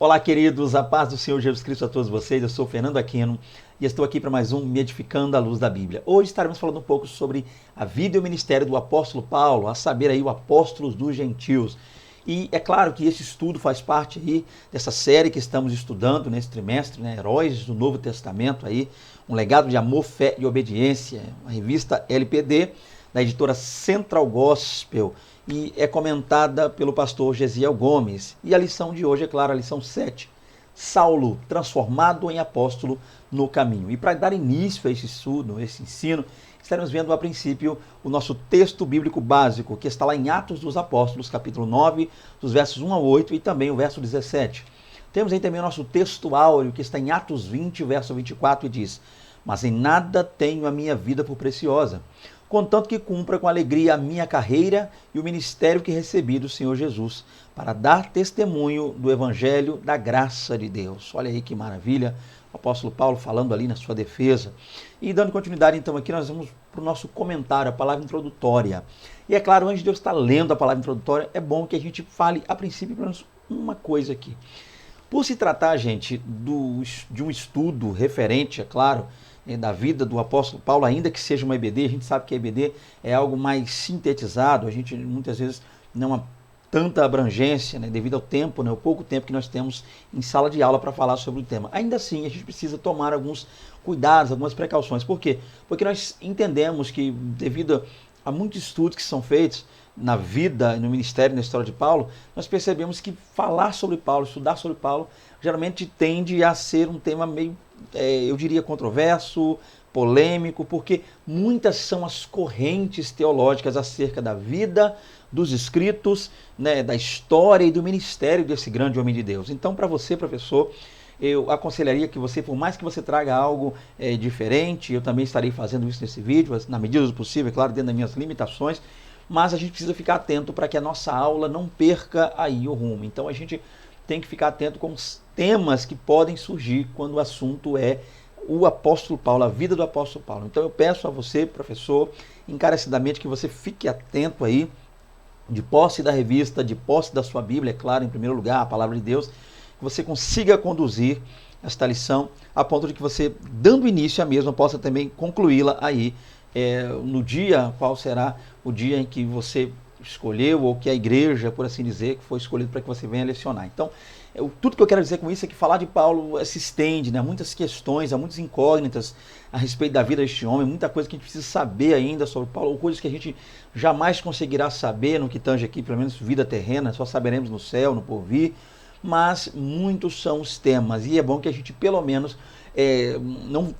Olá, queridos, a paz do Senhor Jesus Cristo a todos vocês. Eu sou Fernando Aquino e estou aqui para mais um Me Edificando à Luz da Bíblia. Hoje estaremos falando um pouco sobre a vida e o ministério do apóstolo Paulo, a saber aí o apóstolo dos gentios. E é claro que esse estudo faz parte aí dessa série que estamos estudando nesse trimestre, né? Heróis do Novo Testamento, aí, um legado de amor, fé e obediência, uma revista LPD da editora Central Gospel, e é comentada pelo pastor Gesiel Gomes. E a lição de hoje é, claro, a lição 7, Saulo, transformado em apóstolo no caminho. E para dar início a esse estudo, esse ensino, estaremos vendo a princípio o nosso texto bíblico básico, que está lá em Atos dos Apóstolos, capítulo 9, dos versos 1 a 8 e também o verso 17. Temos aí também o nosso texto áureo, que está em Atos 20, verso 24, e diz: Mas em nada tenho a minha vida por preciosa, contanto que cumpra com alegria a minha carreira e o ministério que recebi do Senhor Jesus, para dar testemunho do evangelho da graça de Deus. Olha aí que maravilha, o apóstolo Paulo falando ali na sua defesa. E dando continuidade, então, aqui nós vamos para o nosso comentário, a palavra introdutória. E é claro, antes de eu estar lendo a palavra introdutória, é bom que a gente fale, a princípio, pelo menos uma coisa aqui. Por se tratar, gente, de um estudo referente, é claro, da vida do apóstolo Paulo, ainda que seja uma EBD, a gente sabe que a EBD é algo mais sintetizado, a gente muitas vezes não há tanta abrangência, né, devido ao tempo, né, o pouco tempo que nós temos em sala de aula para falar sobre o tema. Ainda assim, a gente precisa tomar alguns cuidados, algumas precauções. Por quê? Porque nós entendemos que, devido a muitos estudos que são feitos na vida, no ministério, na história de Paulo, nós percebemos que falar sobre Paulo, estudar sobre Paulo, geralmente tende a ser um tema meio, eu diria, controverso, polêmico, porque muitas são as correntes teológicas acerca da vida, dos escritos, né, da história e do ministério desse grande homem de Deus. Então, para você, professor, eu aconselharia que você, por mais que você traga algo diferente, eu também estarei fazendo isso nesse vídeo, na medida do possível, é claro, dentro das minhas limitações, mas a gente precisa ficar atento para que a nossa aula não perca aí o rumo. Então, a gente tem que ficar atento com os temas que podem surgir quando o assunto é o apóstolo Paulo, a vida do apóstolo Paulo. Então eu peço a você, professor, encarecidamente, que você fique atento aí, de posse da revista, de posse da sua Bíblia, é claro, em primeiro lugar, a palavra de Deus, que você consiga conduzir esta lição a ponto de que você, dando início à mesma, possa também concluí-la aí no dia, qual será o dia em que você escolheu, ou que a igreja, por assim dizer, que foi escolhido para que você venha lecionar. Então, tudo que eu quero dizer com isso é que falar de Paulo se estende, né? Há muitas questões, há muitas incógnitas a respeito da vida deste homem, muita coisa que a gente precisa saber ainda sobre Paulo, ou coisas que a gente jamais conseguirá saber no que tange aqui, pelo menos vida terrena, só saberemos no céu, no porvir, mas muitos são os temas, e é bom que a gente pelo menos não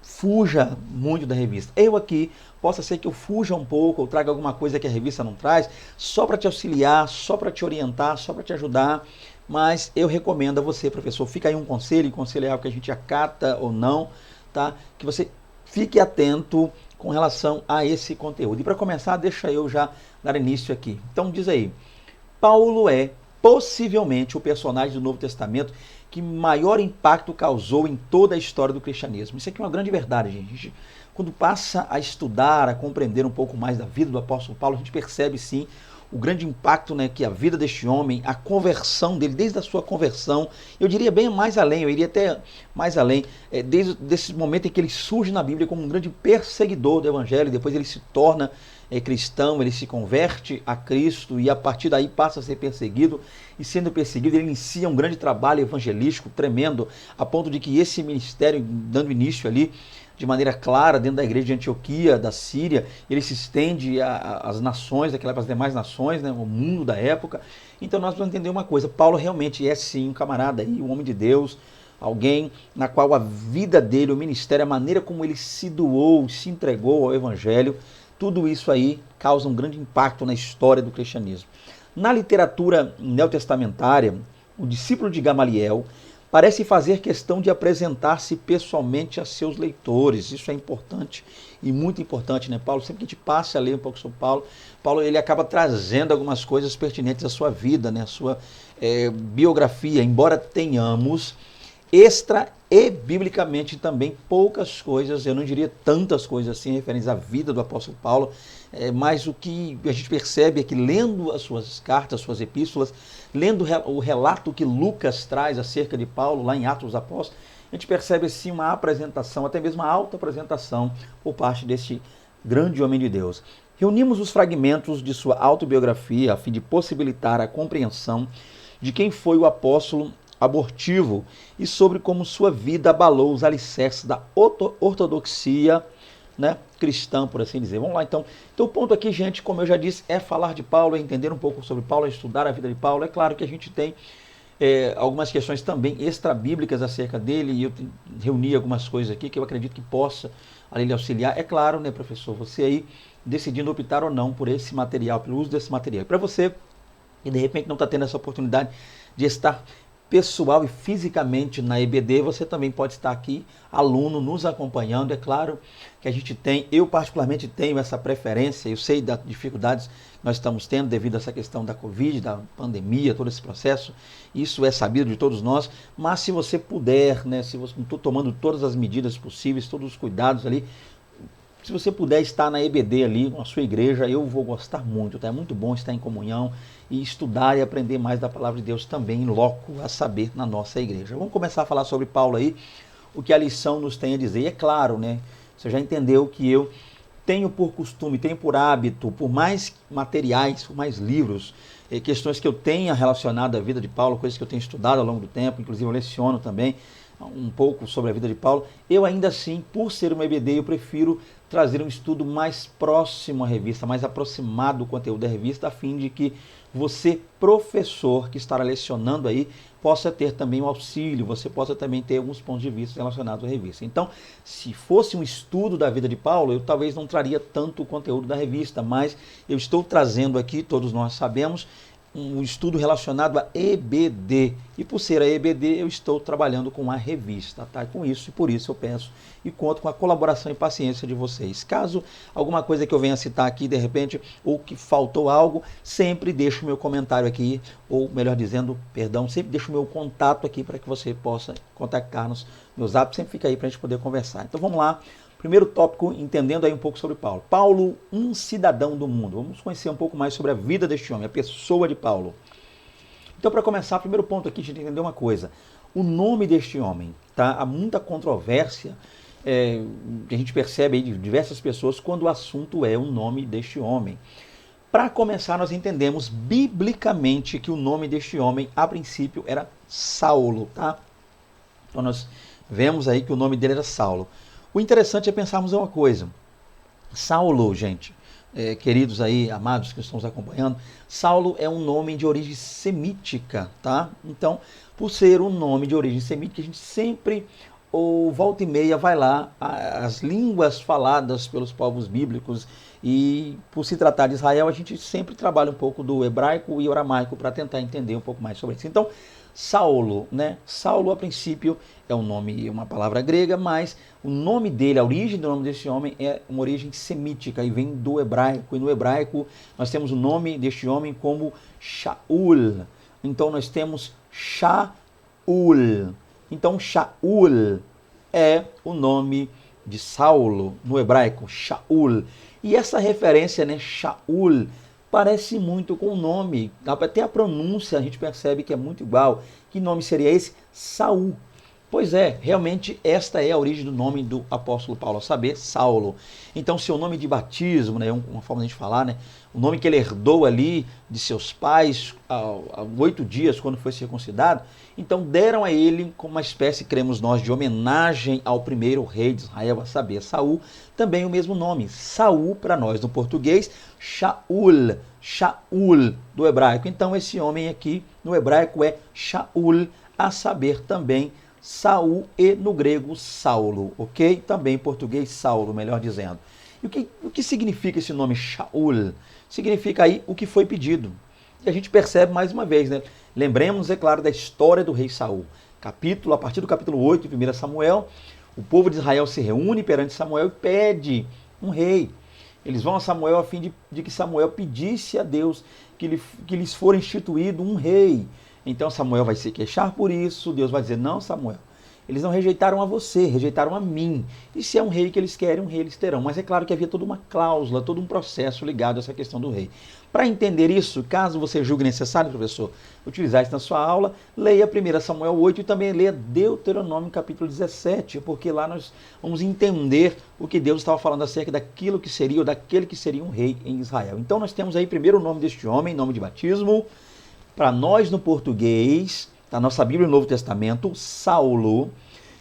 fuja muito da revista. Eu aqui, possa ser que eu fuja um pouco, ou traga alguma coisa que a revista não traz, só para te auxiliar, só para te orientar, só para te ajudar, mas eu recomendo a você, professor, fica aí um conselho, e conselho é algo que a gente acata ou não, tá? Que você fique atento com relação a esse conteúdo. E para começar, deixa eu já dar início aqui. Então diz aí, Paulo é possivelmente o personagem do Novo Testamento que maior impacto causou em toda a história do cristianismo. Isso aqui é uma grande verdade, gente. A gente, quando passa a estudar, a compreender um pouco mais da vida do apóstolo Paulo, a gente percebe sim o grande impacto, né, que a vida deste homem, a conversão dele, desde a sua conversão, eu diria bem mais além, eu iria até mais além, desde esse momento em que ele surge na Bíblia como um grande perseguidor do evangelho, depois ele se torna cristão, ele se converte a Cristo e a partir daí passa a ser perseguido, e sendo perseguido ele inicia um grande trabalho evangelístico tremendo, a ponto de que esse ministério, dando início ali de maneira clara dentro da igreja de Antioquia, da Síria, ele se estende às nações, às demais nações, né, o mundo da época. Então nós vamos entender uma coisa, Paulo realmente é sim um camarada aí, um homem de Deus, alguém na qual a vida dele, o ministério, a maneira como ele se doou, se entregou ao evangelho, tudo isso aí causa um grande impacto na história do cristianismo. Na literatura neotestamentária, o discípulo de Gamaliel parece fazer questão de apresentar-se pessoalmente a seus leitores. Isso é importante e muito importante, né, Paulo? Sempre que a gente passe a ler um pouco sobre Paulo ele acaba trazendo algumas coisas pertinentes à sua vida, né, à sua biografia. Embora tenhamos extra e biblicamente também poucas coisas, eu não diria tantas coisas assim referentes à vida do apóstolo Paulo, mas o que a gente percebe é que lendo as suas cartas, suas epístolas, lendo o relato que Lucas traz acerca de Paulo lá em Atos dos Apóstolos, a gente percebe assim uma apresentação, até mesmo uma alta apresentação por parte deste grande homem de Deus. Reunimos os fragmentos de sua autobiografia a fim de possibilitar a compreensão de quem foi o apóstolo abortivo e sobre como sua vida abalou os alicerces da ortodoxia, né, cristã, por assim dizer. Vamos lá, então. Então, o ponto aqui, gente, como eu já disse, é falar de Paulo, é entender um pouco sobre Paulo, é estudar a vida de Paulo. É claro que a gente tem algumas questões também extra-bíblicas acerca dele, e eu reuni algumas coisas aqui que eu acredito que possa ali lhe auxiliar. É claro, né, professor, você aí decidindo optar ou não por esse material, pelo uso desse material. Para você que de repente não está tendo essa oportunidade de estar pessoal e fisicamente na EBD, você também pode estar aqui, aluno, nos acompanhando. É claro que a gente tem, eu particularmente tenho essa preferência, eu sei das dificuldades que nós estamos tendo devido a essa questão da Covid, da pandemia, todo esse processo, isso é sabido de todos nós, mas se você puder, né, se você não tomando todas as medidas possíveis, todos os cuidados ali, se você puder estar na EBD ali, com a sua igreja, eu vou gostar muito, tá? É muito bom estar em comunhão e estudar e aprender mais da palavra de Deus também, em loco, a saber, na nossa igreja. Vamos começar a falar sobre Paulo aí, o que a lição nos tem a dizer. E é claro, né? Você já entendeu que eu tenho por costume, tenho por hábito, por mais materiais, por mais livros, questões que eu tenha relacionado à vida de Paulo, coisas que eu tenho estudado ao longo do tempo, inclusive eu leciono também um pouco sobre a vida de Paulo, eu ainda assim, por ser uma EBD, eu prefiro trazer um estudo mais próximo à revista, mais aproximado do conteúdo da revista, a fim de que você, professor que estará lecionando aí, possa ter também um auxílio, você possa também ter alguns pontos de vista relacionados à revista. Então, se fosse um estudo da vida de Paulo, eu talvez não traria tanto o conteúdo da revista, mas eu estou trazendo aqui, todos nós sabemos, um estudo relacionado a EBD. E por ser a EBD, eu estou trabalhando com a revista, tá? Com isso e por isso eu peço e conto com a colaboração e paciência de vocês. Caso alguma coisa que eu venha citar aqui, de repente, ou que faltou algo, sempre deixo o meu comentário aqui, ou melhor dizendo, perdão, sempre deixo o meu contato aqui para que você possa contactar-nos. Meu zap sempre fica aí para a gente poder conversar. Então vamos lá. Primeiro tópico, entendendo aí um pouco sobre Paulo. Paulo, um cidadão do mundo. Vamos conhecer um pouco mais sobre a vida deste homem, a pessoa de Paulo. Então, para começar, primeiro ponto aqui, a gente tem que entender uma coisa. O nome deste homem, tá? Há muita controvérsia, que a gente percebe aí de diversas pessoas quando o assunto é o nome deste homem. Para começar, nós entendemos biblicamente que o nome deste homem, a princípio, era Saulo, tá? Então, nós vemos aí que o nome dele era Saulo. O interessante é pensarmos em uma coisa. Saulo, gente, queridos aí, amados que estão nos acompanhando, Saulo é um nome de origem semítica, tá? Então, por ser um nome de origem semítica, a gente sempre, ou volta e meia, vai lá, as línguas faladas pelos povos bíblicos, e por se tratar de Israel, a gente sempre trabalha um pouco do hebraico e aramaico para tentar entender um pouco mais sobre isso. Então, Saulo, né? Saulo, a princípio, é um nome, uma palavra grega, mas o nome dele, a origem do nome desse homem é uma origem semítica e vem do hebraico. E no hebraico nós temos o nome deste homem como Shaul. Então nós temos Shaul. Então Shaul é o nome de Saulo no hebraico, Shaul. E essa referência, né, Shaul, parece muito com o nome, até a pronúncia a gente percebe que é muito igual. Que nome seria esse? Saul. Pois é, realmente esta é a origem do nome do apóstolo Paulo, a saber, Saulo. Então, seu nome de batismo, né, uma forma de a gente falar, né, o nome que ele herdou ali de seus pais há 8 dias, quando foi circuncidado, então deram a ele como uma espécie, cremos nós, de homenagem ao primeiro rei de Israel, a saber, Saul, também o mesmo nome, Saul para nós no português, Shaul, Shaul do hebraico. Então, esse homem aqui no hebraico é Shaul, a saber também Saul e no grego Saulo, ok? Também em português Saulo, melhor dizendo. E o que significa esse nome Shaul? Significa aí o que foi pedido. E a gente percebe mais uma vez, né? Lembremos, é claro, da história do rei Saul. A partir do capítulo 8 de 1 Samuel, o povo de Israel se reúne perante Samuel e pede um rei. Eles vão a Samuel a fim de que Samuel pedisse a Deus que lhes for instituído um rei. Então Samuel vai se queixar por isso, Deus vai dizer, não, Samuel, Eles não rejeitaram a você, rejeitaram a mim. E se é um rei que eles querem, um rei eles terão. Mas é claro que havia toda uma cláusula, todo um processo ligado a essa questão do rei. Para entender isso, caso você julgue necessário, professor, utilizar isso na sua aula, leia 1 Samuel 8 e também leia Deuteronômio capítulo 17, porque lá nós vamos entender o que Deus estava falando acerca daquilo que seria, ou daquele que seria um rei em Israel. Então nós temos aí primeiro o nome deste homem, nome de batismo, para nós no português, na nossa Bíblia no Novo Testamento, Saulo,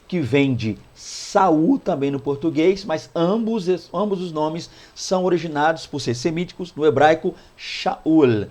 que vem de Saul também no português, mas ambos os nomes são originados por ser semíticos, no hebraico Shaul,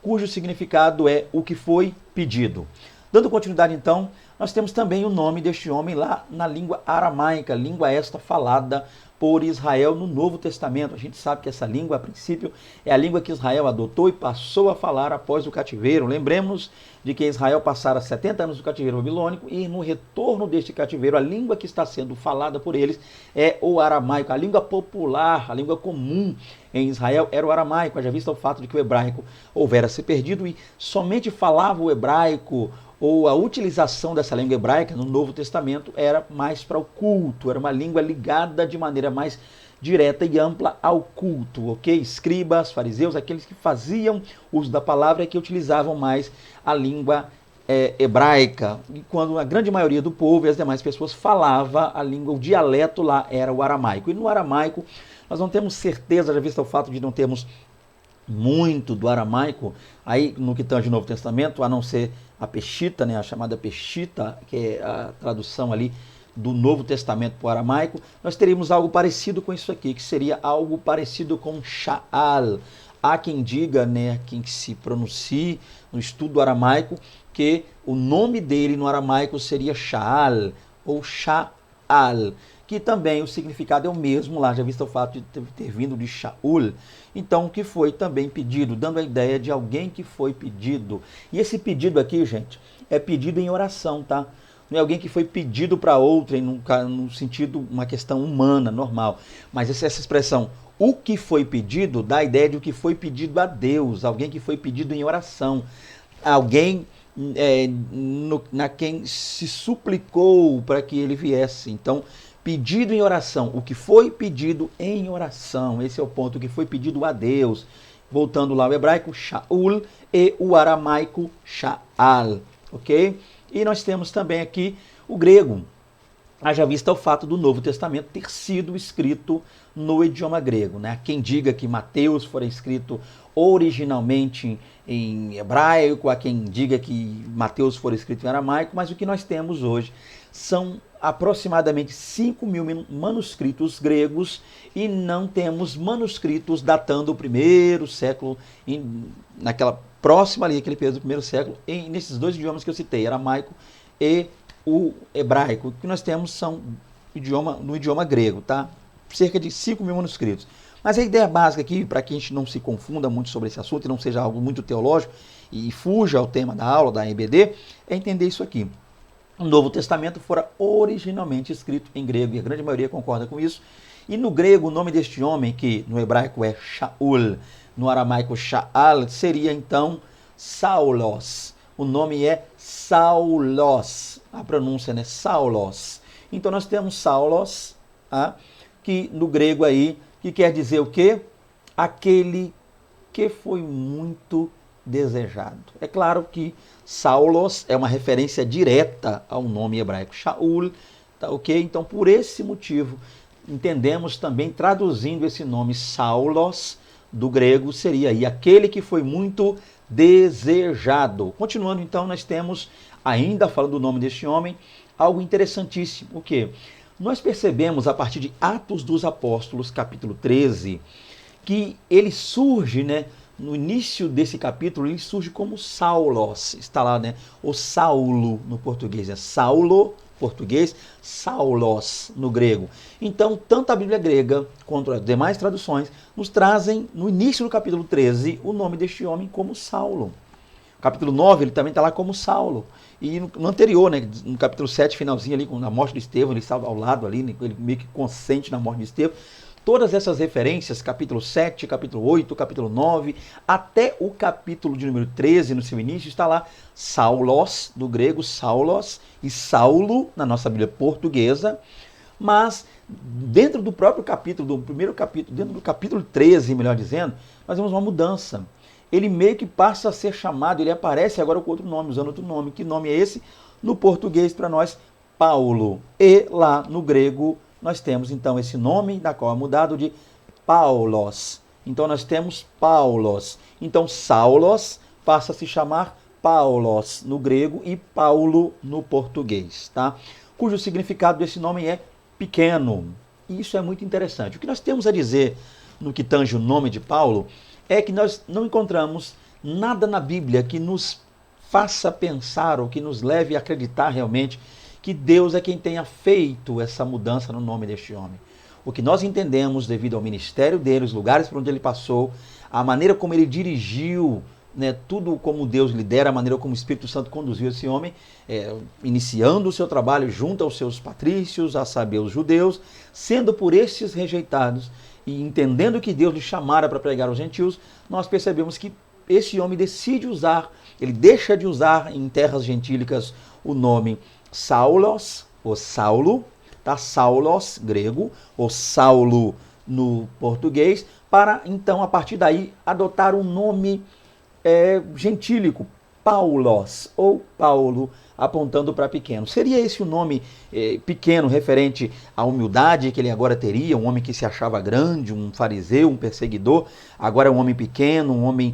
cujo significado é o que foi pedido. Dando continuidade então, nós temos também o nome deste homem lá na língua aramaica, língua esta falada por Israel no Novo Testamento. A gente sabe que essa língua, a princípio, é a língua que Israel adotou e passou a falar após o cativeiro. Lembremos de que Israel passara 70 anos no cativeiro babilônico e no retorno deste cativeiro, a língua que está sendo falada por eles é o aramaico. A língua popular, a língua comum em Israel era o aramaico, haja vista o fato de que o hebraico houvera se perdido e somente falava o hebraico, ou a utilização dessa língua hebraica no Novo Testamento era mais para o culto, era uma língua ligada de maneira mais direta e ampla ao culto, ok? Escribas, fariseus, aqueles que faziam uso da palavra e que utilizavam mais a língua hebraica, e quando a grande maioria do povo e as demais pessoas falava a língua, o dialeto lá era o aramaico. E no aramaico nós não temos certeza, já visto o fato de não termos muito do aramaico aí no que tange o Novo Testamento, a não ser a Peshita, né, a chamada Peshita, que é a tradução ali do Novo Testamento para o aramaico, nós teríamos algo parecido com isso aqui, que seria algo parecido com Sha'al. Há quem diga, né, quem se pronuncie no estudo aramaico, que o nome dele no aramaico seria Sha'al ou Sha'al, que também o significado é o mesmo lá, já visto o fato de ter vindo de Shaul. Então, que foi também pedido, dando a ideia de alguém que foi pedido. E esse pedido aqui, gente, é pedido em oração, tá? Não é alguém que foi pedido para outrem, no sentido, uma questão humana, normal. Mas essa expressão, o que foi pedido, dá a ideia de o que foi pedido a Deus, alguém que foi pedido em oração, alguém na quem se suplicou para que ele viesse. Então, pedido em oração, o que foi pedido em oração, esse é o ponto, o que foi pedido a Deus. Voltando lá ao hebraico, Shaul, e o aramaico, Sha'al, ok? E nós temos também aqui o grego, haja vista o fato do Novo Testamento ter sido escrito no idioma grego, né? Quem diga que Mateus foi escrito originalmente em hebraico, há quem diga que Mateus foi escrito em aramaico, mas o que nós temos hoje são aproximadamente 5.000 manuscritos gregos e não temos manuscritos datando o primeiro século, naquela próxima ali, aquele período do primeiro século, nesses dois idiomas que eu citei, aramaico e o hebraico. O que nós temos são no idioma grego, tá? Cerca de 5.000 manuscritos. Mas a ideia básica aqui, para que a gente não se confunda muito sobre esse assunto e não seja algo muito teológico e fuja ao tema da aula, da EBD, é entender isso aqui. O Novo Testamento fora originalmente escrito em grego, e a grande maioria concorda com isso. E no grego, o nome deste homem, que no hebraico é Shaul, no aramaico Sha'al, seria então Saulos. O nome é Saulos, a pronúncia é Saulos. Então nós temos Saulos, que no grego aí, que quer dizer o quê? Aquele que foi muito desejado. É claro que Saulos é uma referência direta ao nome hebraico Shaul, tá ok? Então, por esse motivo, entendemos também, traduzindo esse nome Saulos, do grego, seria aí aquele que foi muito desejado. Continuando, então, nós temos, ainda falando do nome deste homem, algo interessantíssimo, porque nós percebemos, a partir de Atos dos Apóstolos, capítulo 13, que ele surge, né, no início desse capítulo, ele surge como Saulos, está lá, né, o Saulo no português, é Saulo, português, Saulos no grego. Então, tanto a Bíblia grega quanto as demais traduções nos trazem, no início do capítulo 13, o nome deste homem como Saulo. No capítulo 9, ele também está lá como Saulo. E no anterior, né, no capítulo 7, finalzinho ali, na morte de Estevão, ele estava ao lado ali, ele meio que consente na morte de Estevão. Todas essas referências, capítulo 7, capítulo 8, capítulo 9, até o capítulo de número 13, no seu início, está lá Saulos, do grego Saulos, e Saulo, na nossa Bíblia portuguesa, mas dentro do próprio capítulo, do primeiro capítulo, dentro do capítulo 13, melhor dizendo, nós vemos uma mudança. Ele meio que passa a ser chamado, ele aparece agora com outro nome, usando outro nome. Que nome é esse? No português, para nós, Paulo. E lá no grego, nós temos então esse nome, da qual é mudado de Paulos. Então nós temos Paulos. Então Saulos passa a se chamar Paulos no grego e Paulo no português, tá? Cujo significado desse nome é pequeno. E isso é muito interessante. O que nós temos a dizer no que tange o nome de Paulo é que nós não encontramos nada na Bíblia que nos faça pensar ou que nos leve a acreditar realmente que Deus é quem tenha feito essa mudança no nome deste homem. O que nós entendemos devido ao ministério dele, os lugares por onde ele passou, a maneira como ele dirigiu, né, tudo como Deus lidera, a maneira como o Espírito Santo conduziu esse homem, iniciando o seu trabalho junto aos seus patrícios, a saber, os judeus, sendo por estes rejeitados e entendendo que Deus lhe chamara para pregar aos gentios, nós percebemos que esse homem decide usar, ele deixa de usar em terras gentílicas o nome Saulos, ou Saulo, tá? Saulos, grego, ou Saulo no português, para então, a partir daí, adotar um nome gentílico, Paulos, ou Paulo, apontando para pequeno. Seria esse o nome pequeno, referente à humildade que ele agora teria, um homem que se achava grande, um fariseu, um perseguidor, agora é um homem pequeno, um homem,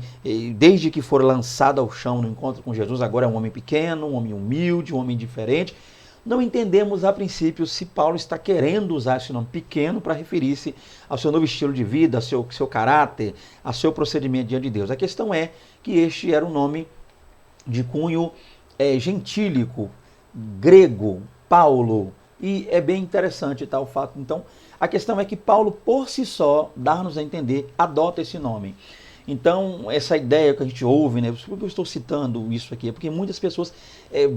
desde que for lançado ao chão no encontro com Jesus, agora é um homem pequeno, um homem humilde, um homem diferente. Não entendemos a princípio se Paulo está querendo usar esse nome pequeno para referir-se ao seu novo estilo de vida, ao seu caráter, ao seu procedimento diante de Deus. A questão é que este era um nome de cunho gentílico, grego, Paulo, e é bem interessante tal fato. Então, a questão é que Paulo, por si só, dá-nos a entender, adota esse nome. Então, essa ideia que a gente ouve, né? Por que eu estou citando isso aqui? É porque muitas pessoas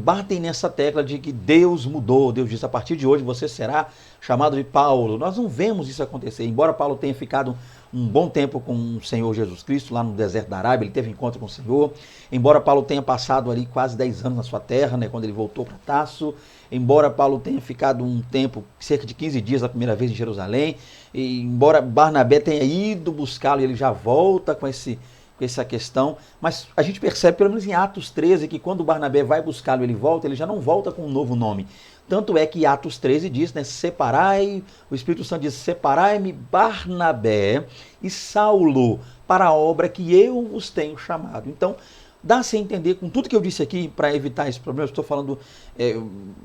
batem nessa tecla de que Deus mudou. Deus disse, a partir de hoje você será chamado de Paulo. Nós não vemos isso acontecer. Embora Paulo tenha ficado um bom tempo com o Senhor Jesus Cristo, lá no deserto da Arábia, ele teve encontro com o Senhor. Embora Paulo tenha passado ali quase 10 anos na sua terra, né? Quando ele voltou para Tarso. Embora Paulo tenha ficado um tempo, cerca de 15 dias, a primeira vez em Jerusalém, e embora Barnabé tenha ido buscá-lo e ele já volta com essa questão, mas a gente percebe, pelo menos em Atos 13, que quando Barnabé vai buscá-lo, ele volta, ele já não volta com um novo nome. Tanto é que Atos 13 diz, né, separai, o Espírito Santo diz, separai-me Barnabé e Saulo para a obra que eu vos tenho chamado. Então, dá-se a entender, com tudo que eu disse aqui, para evitar esse problema, eu estou falando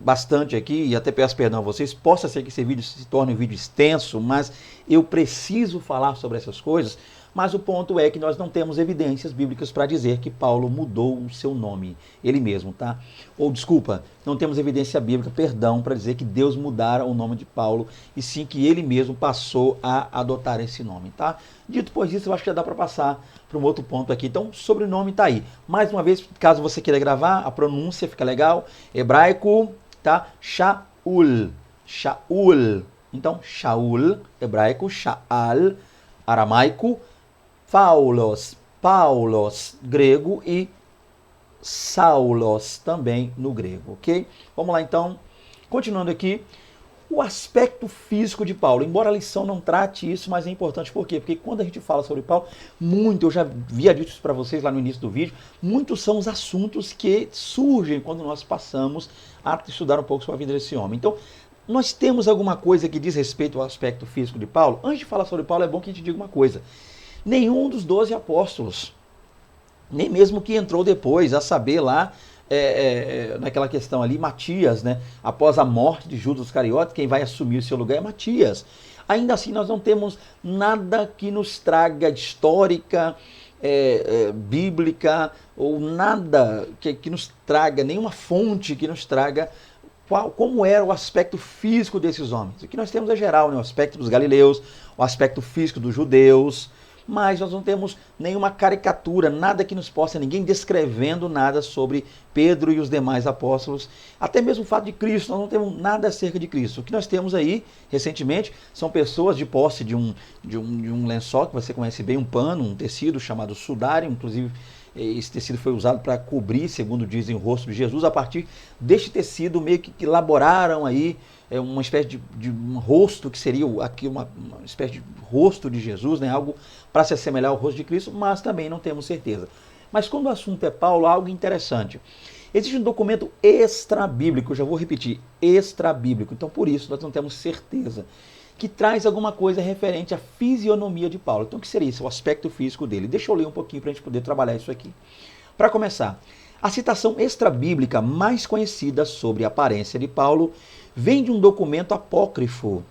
bastante aqui, e até peço perdão a vocês, possa ser que esse vídeo se torne um vídeo extenso, mas eu preciso falar sobre essas coisas, mas o ponto é que nós não temos evidências bíblicas para dizer que Paulo mudou o seu nome, ele mesmo, tá? Ou, desculpa, não temos evidência bíblica, perdão, para dizer que Deus mudara o nome de Paulo, e sim que ele mesmo passou a adotar esse nome, tá? Dito pois isso, eu acho que já dá para passar para um outro ponto aqui. Então, sobrenome está aí. Mais uma vez, caso você queira gravar, a pronúncia fica legal. Hebraico, tá? Shaul. Shaul. Então, Shaul, hebraico, Shaal, aramaico, Paulos, Paulos, grego, e Saulos, também no grego, ok? Vamos lá, então. Continuando aqui. O aspecto físico de Paulo, embora a lição não trate isso, mas é importante. Por quê? Porque quando a gente fala sobre Paulo, eu já havia dito isso para vocês lá no início do vídeo, muitos são os assuntos que surgem quando nós passamos a estudar um pouco sobre a vida desse homem. Então, nós temos alguma coisa que diz respeito ao aspecto físico de Paulo? Antes de falar sobre Paulo, é bom que a gente diga uma coisa. Nenhum dos 12 apóstolos, nem mesmo que entrou depois, a saber lá, naquela questão ali, Matias, né? Após a morte de Judas Iscariotes, quem vai assumir o seu lugar é Matias. Ainda assim, nós não temos nada que nos traga histórica, bíblica, ou nada que nos traga, nenhuma fonte que nos traga como era o aspecto físico desses homens. O que nós temos é geral, né? O aspecto dos galileus, o aspecto físico dos judeus, mas nós não temos nenhuma caricatura, nada que nos possa, ninguém descrevendo nada sobre Pedro e os demais apóstolos, até mesmo o fato de Cristo, nós não temos nada acerca de Cristo. O que nós temos aí, recentemente, são pessoas de posse de um lençol, que você conhece bem, um pano, um tecido chamado sudário, inclusive esse tecido foi usado para cobrir, segundo dizem, o rosto de Jesus. A partir deste tecido, meio que elaboraram aí uma espécie de um rosto, que seria aqui uma espécie de rosto de Jesus, né? Algo para se assemelhar ao rosto de Cristo, mas também não temos certeza. Mas quando o assunto é Paulo, algo interessante. Existe um documento extra-bíblico, já vou repetir, extra-bíblico, então por isso nós não temos certeza, que traz alguma coisa referente à fisionomia de Paulo. Então o que seria isso? O aspecto físico dele. Deixa eu ler um pouquinho para a gente poder trabalhar isso aqui. Para começar, a citação extra-bíblica mais conhecida sobre a aparência de Paulo vem de um documento apócrifo,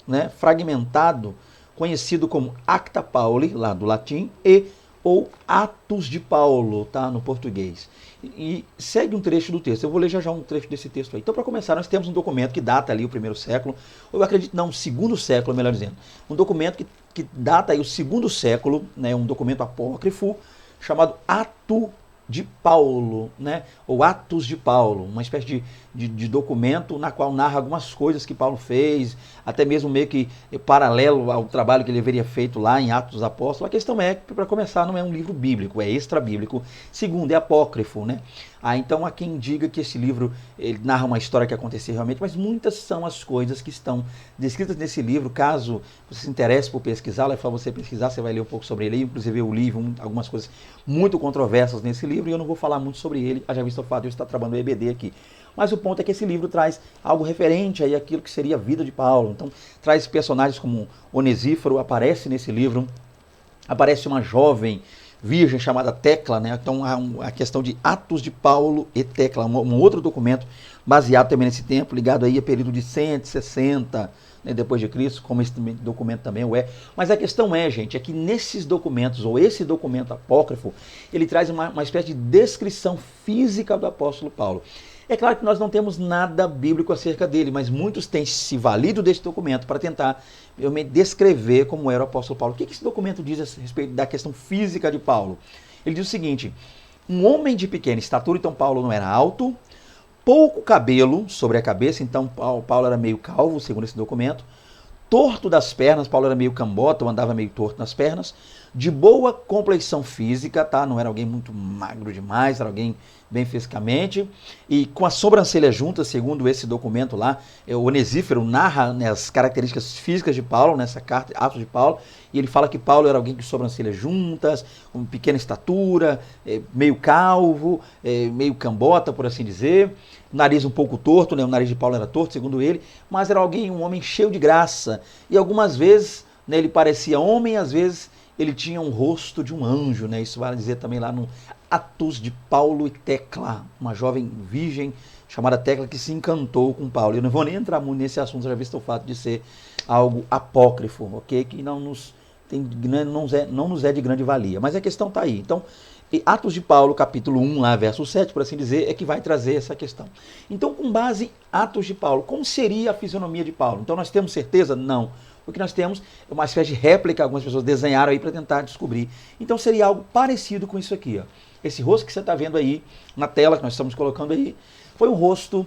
né, fragmentado, conhecido como Acta Pauli, lá do latim, ou Atos de Paulo, tá, no português. E segue um trecho do texto. Eu vou ler já um trecho desse texto aí. Então, para começar, nós temos um documento que data ali o primeiro século, ou eu acredito, não, o segundo século, melhor dizendo. Um documento que data aí o segundo século, né, um documento apócrifo, chamado Ato de Paulo, né? Ou Atos de Paulo, uma espécie de documento na qual narra algumas coisas que Paulo fez, até mesmo meio que paralelo ao trabalho que ele haveria feito lá em Atos dos Apóstolos. A questão é que, para começar, não é um livro bíblico, é extra-bíblico. Segundo, é apócrifo, né? Então há quem diga que esse livro ele narra uma história que aconteceu realmente, mas muitas são as coisas que estão descritas nesse livro. Caso você se interesse por pesquisá-lo, é só você pesquisar, você vai ler um pouco sobre ele. Inclusive eu li algumas coisas muito controversas nesse livro e eu não vou falar muito sobre ele, haja visto o fato de eu estar trabalhando no EBD aqui. Mas o ponto é que esse livro traz algo referente aí àquilo que seria a vida de Paulo. Então traz personagens como Onesíforo, aparece nesse livro, aparece uma jovem virgem chamada Tecla, né? Então a questão de Atos de Paulo e Tecla, um outro documento baseado também nesse tempo, ligado aí a período de 160, né, depois de Cristo, como esse documento também o é. Mas a questão é, gente, é que nesses documentos, ou esse documento apócrifo, ele traz uma espécie de descrição física do apóstolo Paulo. É claro que nós não temos nada bíblico acerca dele, mas muitos têm se valido desse documento para tentar realmente descrever como era o apóstolo Paulo. O que esse documento diz a respeito da questão física de Paulo? Ele diz o seguinte: um homem de pequena estatura, então Paulo não era alto, pouco cabelo sobre a cabeça, então Paulo era meio calvo, segundo esse documento, torto das pernas, Paulo era meio cambota, ou andava meio torto nas pernas, de boa complexão física, tá? Não era alguém muito magro demais, era alguém bem fisicamente, e com as sobrancelhas juntas, segundo esse documento lá, o Onesíforo narra, né, as características físicas de Paulo, nessa carta, Atos de Paulo, e ele fala que Paulo era alguém com sobrancelhas juntas, com pequena estatura, meio calvo, meio cambota, por assim dizer, nariz um pouco torto, né? O nariz de Paulo era torto, segundo ele, mas era alguém, um homem cheio de graça, e algumas vezes, né, ele parecia homem, às vezes ele tinha um rosto de um anjo, né? Isso vale dizer também lá no Atos de Paulo e Tecla, uma jovem virgem chamada Tecla que se encantou com Paulo. Eu não vou nem entrar muito nesse assunto, já visto o fato de ser algo apócrifo, ok? Que não nos é de grande valia. Mas a questão está aí. Então, Atos de Paulo, capítulo 1, lá, verso 7, por assim dizer, é que vai trazer essa questão. Então, com base em Atos de Paulo, como seria a fisionomia de Paulo? Então, nós temos certeza? Não. O que nós temos é uma espécie de réplica, algumas pessoas desenharam aí para tentar descobrir. Então, seria algo parecido com isso aqui, ó. Esse rosto que você está vendo aí na tela, que nós estamos colocando aí, foi um rosto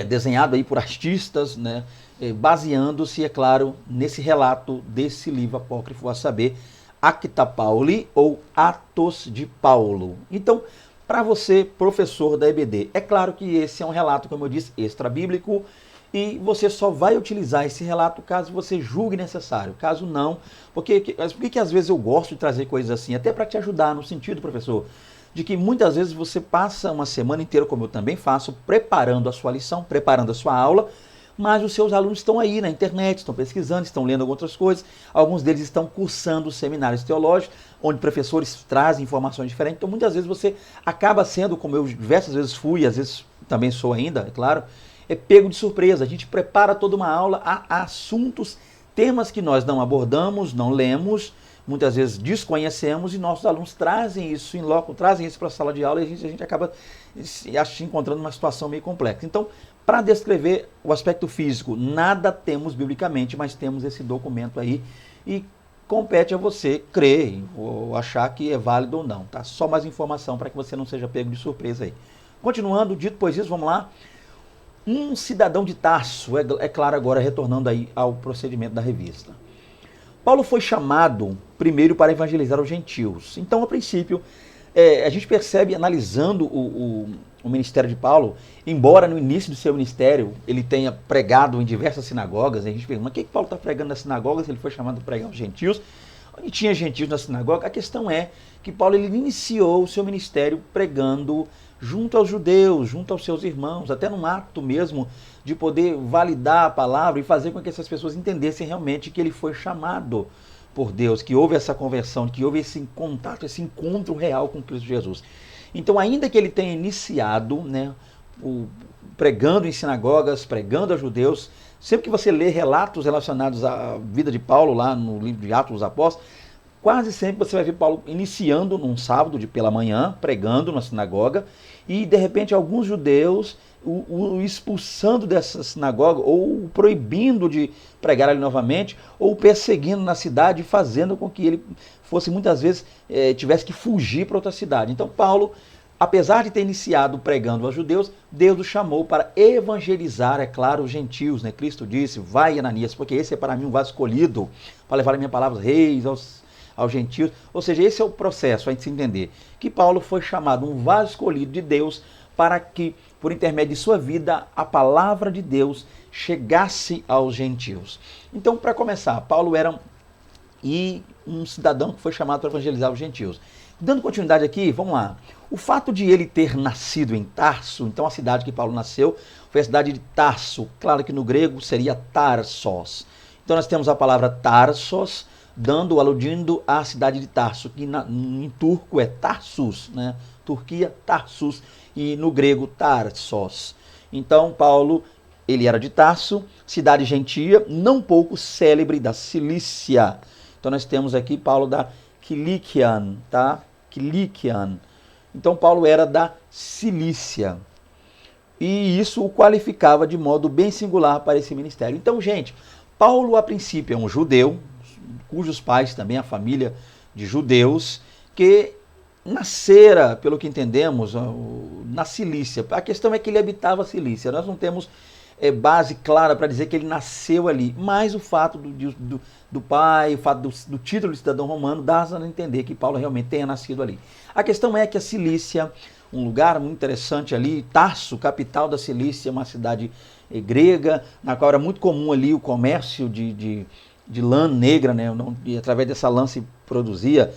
desenhado aí por artistas, né, baseando-se, é claro, nesse relato desse livro apócrifo, a saber, Acta Pauli ou Atos de Paulo. Então, para você, professor da EBD, é claro que esse é um relato, como eu disse, extra-bíblico, e você só vai utilizar esse relato caso você julgue necessário. Caso não, por que às vezes eu gosto de trazer coisas assim, até para te ajudar no sentido, professor, de que muitas vezes você passa uma semana inteira, como eu também faço, preparando a sua lição, preparando a sua aula, mas os seus alunos estão aí na internet, estão pesquisando, estão lendo outras coisas, alguns deles estão cursando seminários teológicos, onde professores trazem informações diferentes, então muitas vezes você acaba sendo, como eu diversas vezes fui, às vezes também sou ainda, é claro, pego de surpresa. A gente prepara toda uma aula a assuntos, temas que nós não abordamos, não lemos, muitas vezes desconhecemos, e nossos alunos trazem isso em loco, trazem isso para a sala de aula, e a gente acaba se encontrando numa situação meio complexa. Então, para descrever o aspecto físico, nada temos biblicamente, mas temos esse documento aí, e compete a você crer ou achar que é válido ou não, tá? Só mais informação para que você não seja pego de surpresa aí. Continuando, dito pois isso, vamos lá. Um cidadão de Tarso, é claro agora retornando aí ao procedimento da revista. Paulo foi chamado primeiro para evangelizar os gentios. Então, a princípio, a gente percebe, analisando o ministério de Paulo, embora no início do seu ministério ele tenha pregado em diversas sinagogas, a gente pergunta, mas o que Paulo está pregando nas sinagogas se ele foi chamado para pregar aos gentios? Onde tinha gentios na sinagoga? A questão é que Paulo ele iniciou o seu ministério pregando junto aos judeus, junto aos seus irmãos, até num ato mesmo de poder validar a palavra e fazer com que essas pessoas entendessem realmente que ele foi chamado por Deus, que houve essa conversão, que houve esse contato, esse encontro real com Cristo Jesus. Então, ainda que ele tenha iniciado, né, pregando em sinagogas, pregando a judeus, sempre que você lê relatos relacionados à vida de Paulo, lá no livro de Atos dos Apóstolos, quase sempre você vai ver Paulo iniciando num sábado pela manhã, pregando na sinagoga, e de repente alguns judeus o expulsando dessa sinagoga, ou o proibindo de pregar ali novamente, ou perseguindo na cidade, fazendo com que ele fosse muitas vezes, tivesse que fugir para outra cidade. Então Paulo, apesar de ter iniciado pregando aos judeus, Deus o chamou para evangelizar, é claro, os gentios, né? Cristo disse, vai Ananias, porque esse é para mim um vaso escolhido, para levar a minha palavra aos reis, aos gentios. Ou seja, esse é o processo, a gente se entender, que Paulo foi chamado um vaso escolhido de Deus para que, por intermédio de sua vida, a palavra de Deus chegasse aos gentios. Então, para começar, Paulo era um cidadão que foi chamado para evangelizar os gentios. Dando continuidade aqui, vamos lá. O fato de ele ter nascido em Tarso, então a cidade que Paulo nasceu foi a cidade de Tarso. Claro que no grego seria Tarsos. Então nós temos a palavra Tarsos, aludindo à cidade de Tarso, que em turco é Tarsus, né? Turquia, Tarsus, e no grego Tarsos. Então Paulo, ele era de Tarso, cidade gentia, não pouco célebre da Cilícia. Então nós temos aqui Paulo da Kilikian, tá? Kilikian. Então Paulo era da Cilícia. E isso o qualificava de modo bem singular para esse ministério. Então, gente, Paulo a princípio é um judeu, cujos pais também, a família de judeus, que nascera, pelo que entendemos, na Cilícia. A questão é que ele habitava a Cilícia. Nós não temos base clara para dizer que ele nasceu ali, mas o fato do pai, o fato do título de cidadão romano, dá a entender que Paulo realmente tenha nascido ali. A questão é que a Cilícia, um lugar muito interessante ali, Tarso, capital da Cilícia, uma cidade grega, na qual era muito comum ali o comércio de lã negra, né? E através dessa lã se produzia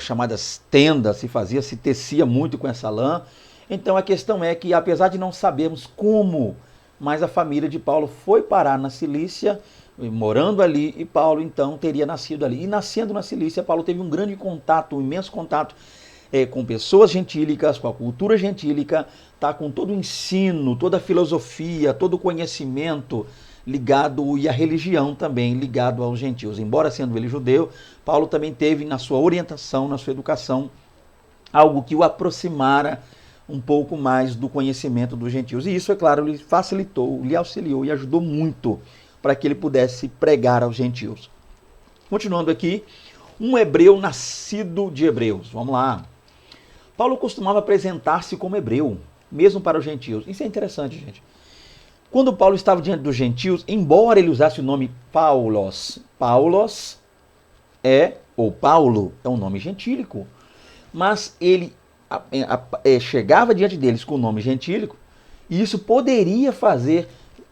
chamadas tendas, se tecia muito com essa lã. Então a questão é que, apesar de não sabermos como, mas a família de Paulo foi parar na Cilícia, morando ali, e Paulo então teria nascido ali. E nascendo na Cilícia, Paulo teve um grande contato, um imenso contato com pessoas gentílicas, com a cultura gentílica, tá? Com todo o ensino, toda a filosofia, todo o conhecimento ligado, e a religião também ligado aos gentios. Embora sendo ele judeu, Paulo também teve na sua orientação, na sua educação, algo que o aproximara um pouco mais do conhecimento dos gentios. E isso, é claro, lhe facilitou, lhe auxiliou e ajudou muito para que ele pudesse pregar aos gentios. Continuando aqui, um hebreu nascido de hebreus. Vamos lá. Paulo costumava apresentar-se como hebreu, mesmo para os gentios. Isso é interessante, gente. Quando Paulo estava diante dos gentios, embora ele usasse o nome Paulos, Paulo é um nome gentílico, mas ele chegava diante deles com o nome gentílico, e isso poderia fazer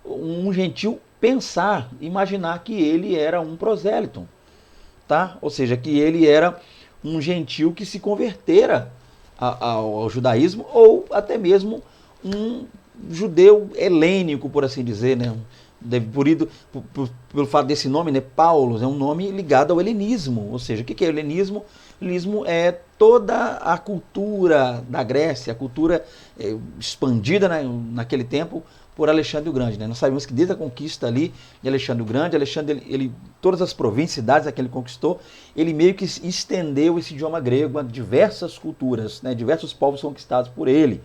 um gentil pensar, imaginar que ele era um prosélito, tá? Ou seja, que ele era um gentil que se convertera ao judaísmo, ou até mesmo um judeu helênico, por assim dizer, né? Pelo fato desse nome, né? Paulo é um nome ligado ao helenismo. Ou seja, o que é o helenismo? O helenismo é toda a cultura da Grécia, a cultura expandida, né, naquele tempo por Alexandre o Grande, né? Nós sabemos que desde a conquista ali de Alexandre o Grande, todas as províncias, cidades que ele conquistou, ele meio que estendeu esse idioma grego a diversas culturas, né? Diversos povos conquistados por ele,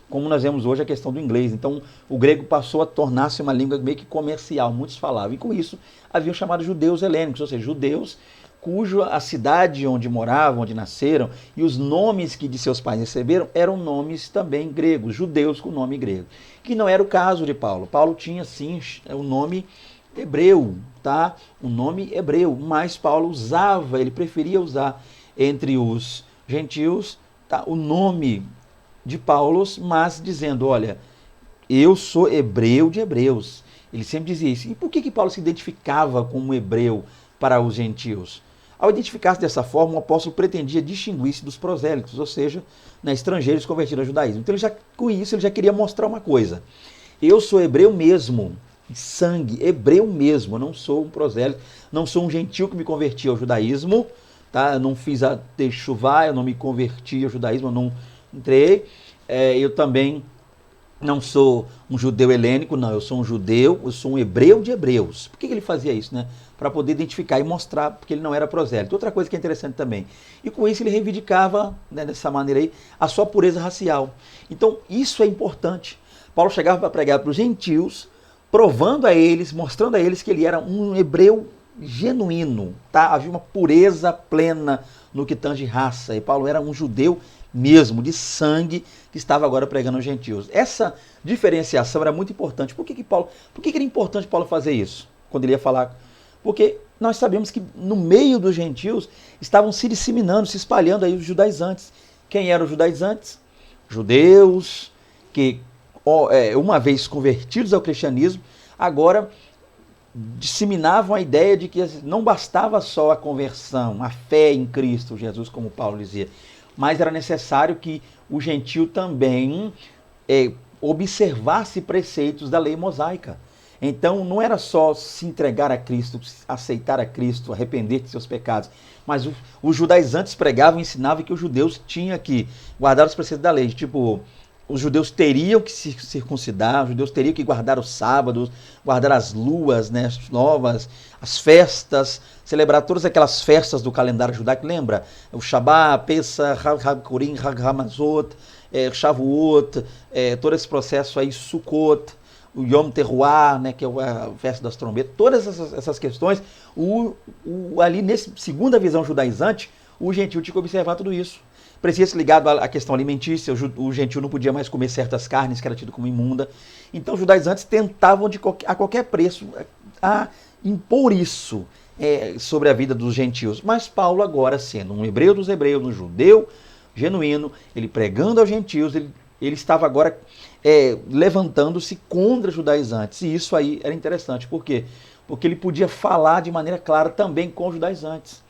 como nós vemos hoje a questão do inglês. Então, o grego passou a tornar-se uma língua meio que comercial, muitos falavam. E com isso, haviam chamado judeus helênicos, ou seja, judeus cuja a cidade onde moravam, onde nasceram, e os nomes que de seus pais receberam eram nomes também gregos, judeus com nome grego. Que não era o caso de Paulo. Paulo tinha, sim, o nome hebreu, tá? O nome hebreu, mas Paulo usava, ele preferia usar entre os gentios, tá? O nome de Paulo, mas dizendo, olha, eu sou hebreu de hebreus. Ele sempre dizia isso. E por que Paulo se identificava como hebreu para os gentios? Ao identificar-se dessa forma, o apóstolo pretendia distinguir-se dos prosélitos, ou seja, estrangeiros convertidos ao judaísmo. Então, com isso, ele já queria mostrar uma coisa. Eu sou hebreu mesmo, de sangue, hebreu mesmo. Eu não sou um prosélito, não sou um gentil que me converti ao judaísmo. Tá? Eu não fiz a techuvá, eu não me converti ao judaísmo, eu não entrei. Eu também não sou um judeu helênico, não, eu sou um judeu, eu sou um hebreu de hebreus. Por que ele fazia isso, né? Para poder identificar e mostrar porque ele não era prosélito. Outra coisa que é interessante também. E com isso ele reivindicava, né, dessa maneira aí, a sua pureza racial. Então isso é importante. Paulo chegava para pregar para os gentios, provando a eles, mostrando a eles que ele era um hebreu genuíno, tá? Havia uma pureza plena no que tange raça. E Paulo era um judeu mesmo, de sangue, que estava agora pregando aos gentios. Essa diferenciação era muito importante. Por que era importante Paulo fazer isso? Quando ele ia falar. Porque nós sabemos que no meio dos gentios estavam se disseminando, se espalhando aí os judaizantes. Quem eram os judaizantes? Judeus que, uma vez convertidos ao cristianismo, agora disseminavam a ideia de que não bastava só a conversão, a fé em Cristo Jesus, como Paulo dizia, mas era necessário que o gentio também observasse preceitos da lei mosaica. Então não era só se entregar a Cristo, aceitar a Cristo, arrepender de seus pecados, mas os judaizantes pregavam e ensinavam que os judeus tinham que guardar os preceitos da lei. Tipo, os judeus teriam que se circuncidar, os judeus teriam que guardar os sábados, guardar as luas, né, novas, as festas, celebrar todas aquelas festas do calendário judaico. Lembra? O Shabbat, Pesach, Hag Purim, Hag Hamazot, Shavuot, todo esse processo aí, Sukkot, o Yom Teruah, né, que é a festa das trombetas, todas essas questões, ali nessa segunda visão judaizante, o gentil tinha que observar tudo isso. Precisa ser ligado à questão alimentícia, o gentil não podia mais comer certas carnes que era tido como imunda. Então os judaizantes tentavam a qualquer preço a impor isso sobre a vida dos gentios. Mas Paulo agora, sendo um hebreu dos hebreus, um judeu genuíno, ele pregando aos gentios, ele estava agora levantando-se contra os judaizantes. E isso aí era interessante. Por quê? Porque ele podia falar de maneira clara também com os judaizantes.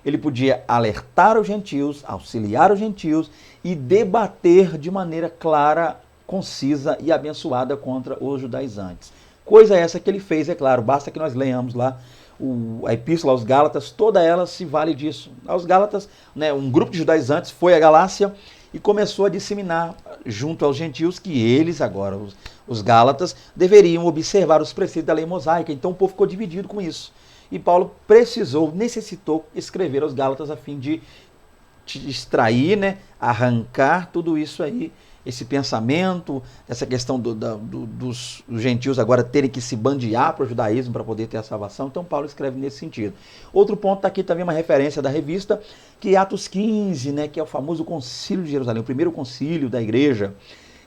Ele podia alertar os gentios, auxiliar os gentios e debater de maneira clara, concisa e abençoada contra os judaizantes. Coisa essa que ele fez, é claro, basta que nós leamos lá a Epístola aos Gálatas, toda ela se vale disso. Aos Gálatas, né, um grupo de judaizantes foi à Galácia e começou a disseminar junto aos gentios que eles, agora os Gálatas, deveriam observar os preceitos da lei mosaica. Então o povo ficou dividido com isso. E Paulo necessitou escrever aos Gálatas a fim de extrair, né, arrancar tudo isso aí, esse pensamento, essa questão dos gentios agora terem que se bandear para o judaísmo para poder ter a salvação. Então Paulo escreve nesse sentido. Outro ponto está aqui também uma referência da revista, que é Atos 15, né, que é o famoso concílio de Jerusalém, o primeiro concílio da igreja,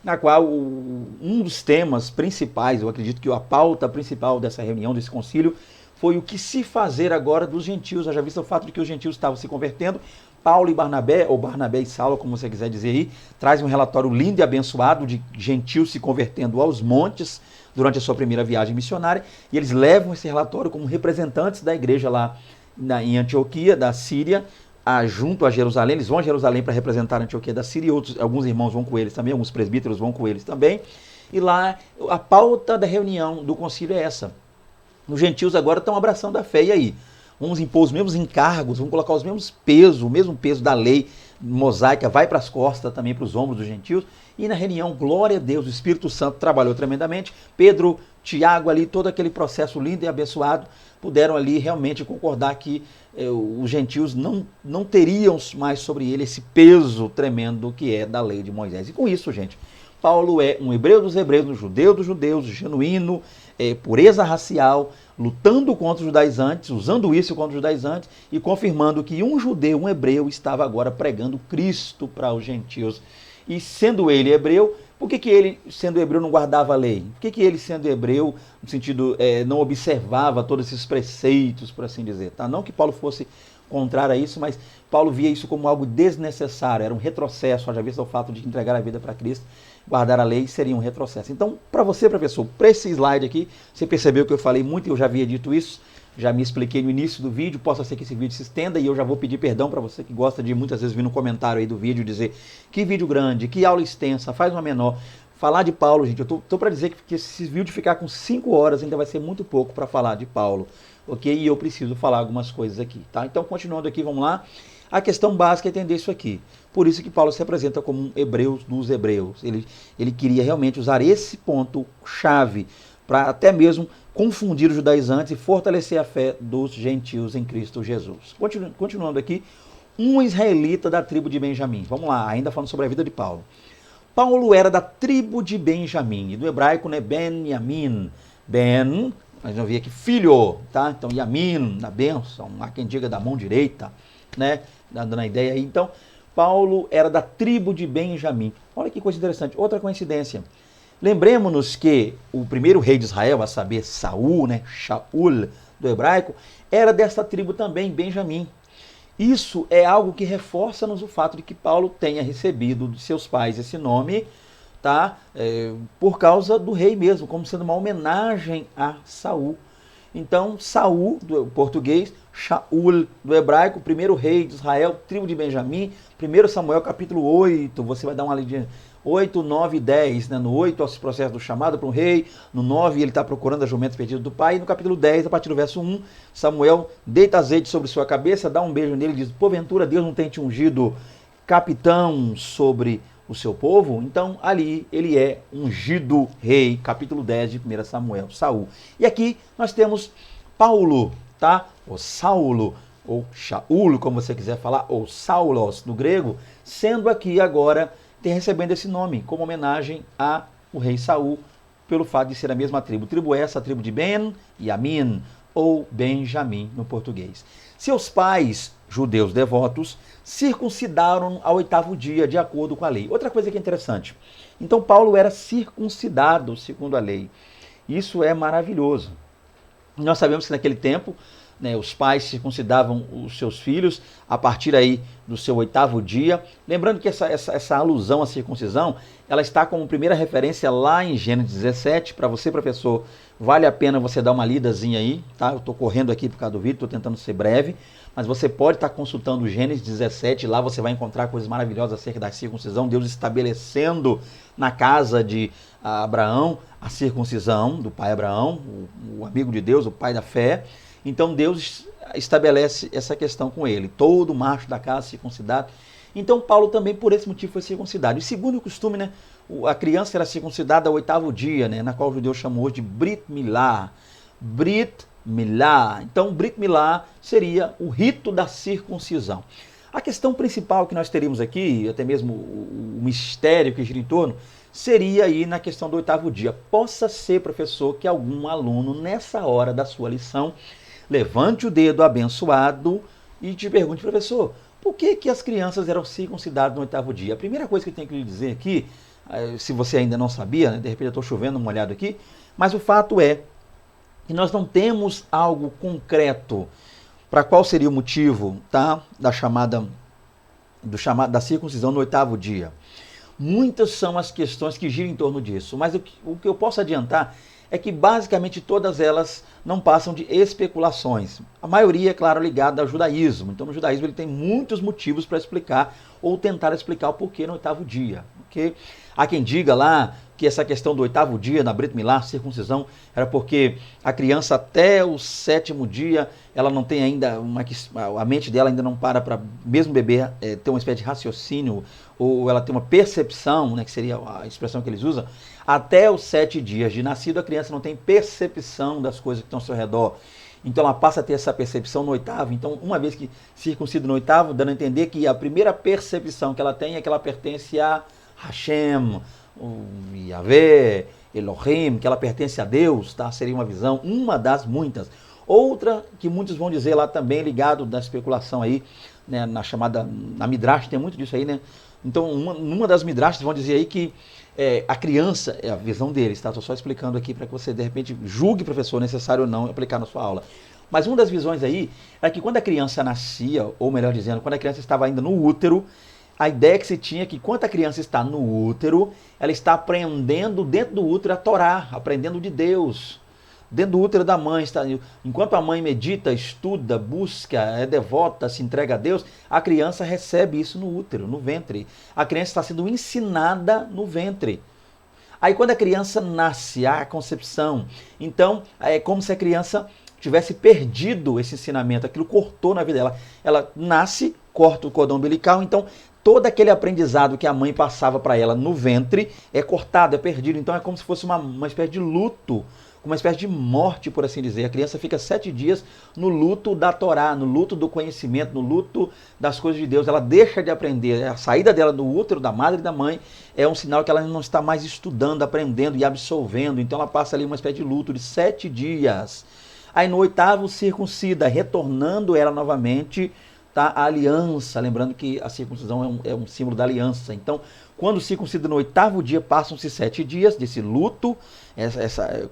na qual um dos temas principais, eu acredito que a pauta principal dessa reunião, desse concílio, foi o que se fazer agora dos gentios. Já visto o fato de que os gentios estavam se convertendo. Paulo e Barnabé, ou Barnabé e Saulo, como você quiser dizer aí, trazem um relatório lindo e abençoado de gentios se convertendo aos montes durante a sua primeira viagem missionária, e eles levam esse relatório como representantes da igreja lá em Antioquia, da Síria, junto a Jerusalém. Eles vão a Jerusalém para representar a Antioquia da Síria, e alguns irmãos vão com eles também, alguns presbíteros vão com eles também, e lá a pauta da reunião do concílio é essa. Os gentios agora estão abraçando a fé, e aí? Vamos impor os mesmos encargos, vamos colocar os mesmos pesos, o mesmo peso da lei mosaica, vai para as costas também, para os ombros dos gentios. E na reunião, glória a Deus, o Espírito Santo trabalhou tremendamente. Pedro, Tiago ali, todo aquele processo lindo e abençoado, puderam ali realmente concordar que os gentios não teriam mais sobre ele esse peso tremendo que é da lei de Moisés. E com isso, gente, Paulo é um hebreu dos hebreus, um judeu dos judeus, genuíno, pureza racial, lutando contra os judaizantes, usando isso contra os judaizantes e confirmando que um judeu, um hebreu, estava agora pregando Cristo para os gentios. E sendo ele hebreu, por que ele, sendo hebreu, não guardava a lei? Por que ele, sendo hebreu, no sentido, não observava todos esses preceitos, por assim dizer? Tá? Não que Paulo fosse contrário a isso, mas Paulo via isso como algo desnecessário, era um retrocesso, haja vista o fato de entregar a vida para Cristo, guardar a lei seria um retrocesso. Então, para você, professor, para esse slide aqui, você percebeu que eu falei muito, eu já havia dito isso, já me expliquei no início do vídeo, possa ser que esse vídeo se estenda e eu já vou pedir perdão para você que gosta de muitas vezes vir no comentário aí do vídeo dizer que vídeo grande, que aula extensa, faz uma menor. Falar de Paulo, gente, eu tô para dizer que esse vídeo ficar com 5 horas ainda vai ser muito pouco para falar de Paulo, ok? E eu preciso falar algumas coisas aqui, tá? Então, continuando aqui, vamos lá. A questão básica é entender isso aqui. Por isso que Paulo se apresenta como um hebreu dos hebreus. Ele queria realmente usar esse ponto-chave para até mesmo confundir os judaizantes e fortalecer a fé dos gentios em Cristo Jesus. Continuando aqui, um israelita da tribo de Benjamim. Vamos lá, ainda falando sobre a vida de Paulo. Paulo era da tribo de Benjamim, e do hebraico, né, Ben Yamin. Ben, nós vamos ver aqui, filho, tá? Então, Yamin, na bênção, há quem diga da mão direita, né? Dando a ideia aí. Então, Paulo era da tribo de Benjamim. Olha que coisa interessante, outra coincidência. Lembremos-nos que o primeiro rei de Israel, a saber, Saul, né, Shaul, do hebraico, era dessa tribo também, Benjamim. Isso é algo que reforça-nos o fato de que Paulo tenha recebido de seus pais esse nome, tá? Por causa do rei mesmo, como sendo uma homenagem a Saul. Então, Saul, do português, Shaul, do hebraico, primeiro rei de Israel, tribo de Benjamim, 1 Samuel capítulo 8, você vai dar uma lidinha, 8, 9 e 10, né? No 8, o processo do chamado para um rei, no 9, ele está procurando a jumenta perdida do pai, e no capítulo 10, a partir do verso 1, Samuel deita azeite sobre sua cabeça, dá um beijo nele e diz, porventura Deus não tem te ungido capitão sobre o seu povo? Então, ali, ele é ungido rei, capítulo 10 de 1 Samuel, Saul. E aqui, nós temos Paulo, tá? Ou Saulo, ou Shaul, como você quiser falar, ou Saulos, no grego, sendo aqui agora recebendo esse nome, como homenagem ao rei Saul, pelo fato de ser a mesma tribo. Tribo essa, a tribo de Ben Yamin, ou Benjamim no português. Seus pais, judeus devotos, circuncidaram ao 8º dia, de acordo com a lei. Outra coisa que é interessante. Então, Paulo era circuncidado, segundo a lei. Isso é maravilhoso. Nós sabemos que naquele tempo, né, os pais circuncidavam os seus filhos a partir aí do seu 8º dia. Lembrando que essa alusão à circuncisão, ela está como primeira referência lá em Gênesis 17. Para você, professor, vale a pena você dar uma lidazinha aí, tá? Eu estou correndo aqui por causa do vídeo, estou tentando ser breve, mas você pode estar consultando Gênesis 17, lá você vai encontrar coisas maravilhosas acerca da circuncisão, Deus estabelecendo na casa de Abraão a circuncisão do pai Abraão, o amigo de Deus, o pai da fé. Então Deus estabelece essa questão com ele, todo macho da casa circuncidado. Então Paulo também por esse motivo foi circuncidado. E segundo o costume, né, a criança era circuncidada ao 8º dia, né, na qual o judeu chamou de Brit Milá. Brit Milá. Então Brit Milá seria o rito da circuncisão. A questão principal que nós teríamos aqui, até mesmo o mistério que gira em torno, seria aí na questão do 8º dia. Possa ser, professor, que algum aluno nessa hora da sua lição levante o dedo abençoado e te pergunte, professor, por que as crianças eram circuncidadas no 8º dia? A primeira coisa que eu tenho que lhe dizer aqui, se você ainda não sabia, né, de repente eu estou chovendo uma olhada aqui, mas o fato é que nós não temos algo concreto para qual seria o motivo, tá, da circuncisão no 8º dia. Muitas são as questões que giram em torno disso, mas o que eu posso adiantar é que basicamente todas elas não passam de especulações. A maioria, é claro, ligada ao judaísmo. Então no judaísmo ele tem muitos motivos para explicar ou tentar explicar o porquê no 8º dia. Okay? Há quem diga lá que essa questão do 8º dia na Brit Milá, circuncisão, era porque a criança até o 7º dia, ela não tem ainda, a mente dela ainda não para mesmo beber, ter uma espécie de raciocínio, ou ela tem uma percepção, né, que seria a expressão que eles usam, até os 7 dias de nascido, a criança não tem percepção das coisas que estão ao seu redor. Então ela passa a ter essa percepção no 8º. Então, uma vez que circuncida no 8º, dando a entender que a primeira percepção que ela tem é que ela pertence a Hashem, o Yahvé, Elohim, que ela pertence a Deus, tá? Seria uma visão, uma das muitas. Outra que muitos vão dizer lá também, ligado da especulação aí, né, na Midrash, tem muito disso aí, né? Então, numa das Midrashs vão dizer aí que a criança, é a visão deles, tá? Estou só explicando aqui para que você, de repente, julgue, professor, necessário ou não aplicar na sua aula. Mas uma das visões aí é que quando a criança nascia, ou melhor dizendo, quando a criança estava ainda no útero, a ideia que se tinha é que enquanto a criança está no útero, ela está aprendendo dentro do útero a Torá, aprendendo de Deus. Dentro do útero da mãe, enquanto a mãe medita, estuda, busca, é devota, se entrega a Deus, a criança recebe isso no útero, no ventre. A criança está sendo ensinada no ventre. Aí quando a criança nasce, há a concepção, então é como se a criança tivesse perdido esse ensinamento, aquilo cortou na vida dela. Ela nasce, corta o cordão umbilical, então todo aquele aprendizado que a mãe passava para ela no ventre é cortado, é perdido. Então é como se fosse uma espécie de luto, uma espécie de morte, por assim dizer. A criança fica 7 dias no luto da Torá, no luto do conhecimento, no luto das coisas de Deus. Ela deixa de aprender. A saída dela do útero da madre e da mãe é um sinal que ela não está mais estudando, aprendendo e absorvendo. Então ela passa ali uma espécie de luto de 7 dias. Aí no 8º circuncida, retornando ela novamente, tá, a aliança. Lembrando que a circuncisão é um símbolo da aliança. Então, quando circuncida no 8º dia, passam-se 7 dias desse luto,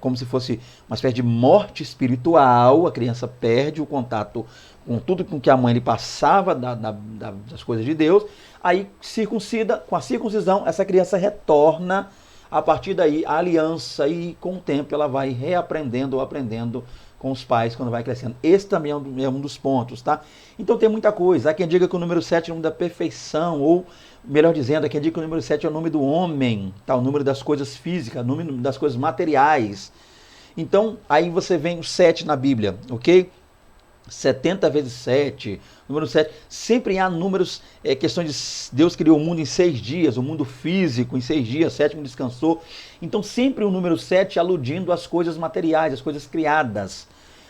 como se fosse uma espécie de morte espiritual. A criança perde o contato com tudo com que a mãe lhe passava das coisas de Deus. Aí circuncida, com a circuncisão, essa criança retorna a partir daí a aliança, e com o tempo ela vai reaprendendo ou aprendendo com os pais quando vai crescendo. Esse também é um dos pontos, tá? Então tem muita coisa. Há quem diga que o número 7 é o número da perfeição, ou melhor dizendo, há quem diga que o número 7 é o número do homem, tá? O número das coisas físicas, o número das coisas materiais. Então, aí você vem o 7 na Bíblia, ok? 70 vezes 7, número 7, sempre há números, questões de Deus criou o mundo em 6 dias, o mundo físico em 6 dias, 7º descansou. Então sempre o número 7 aludindo às coisas materiais, às coisas criadas.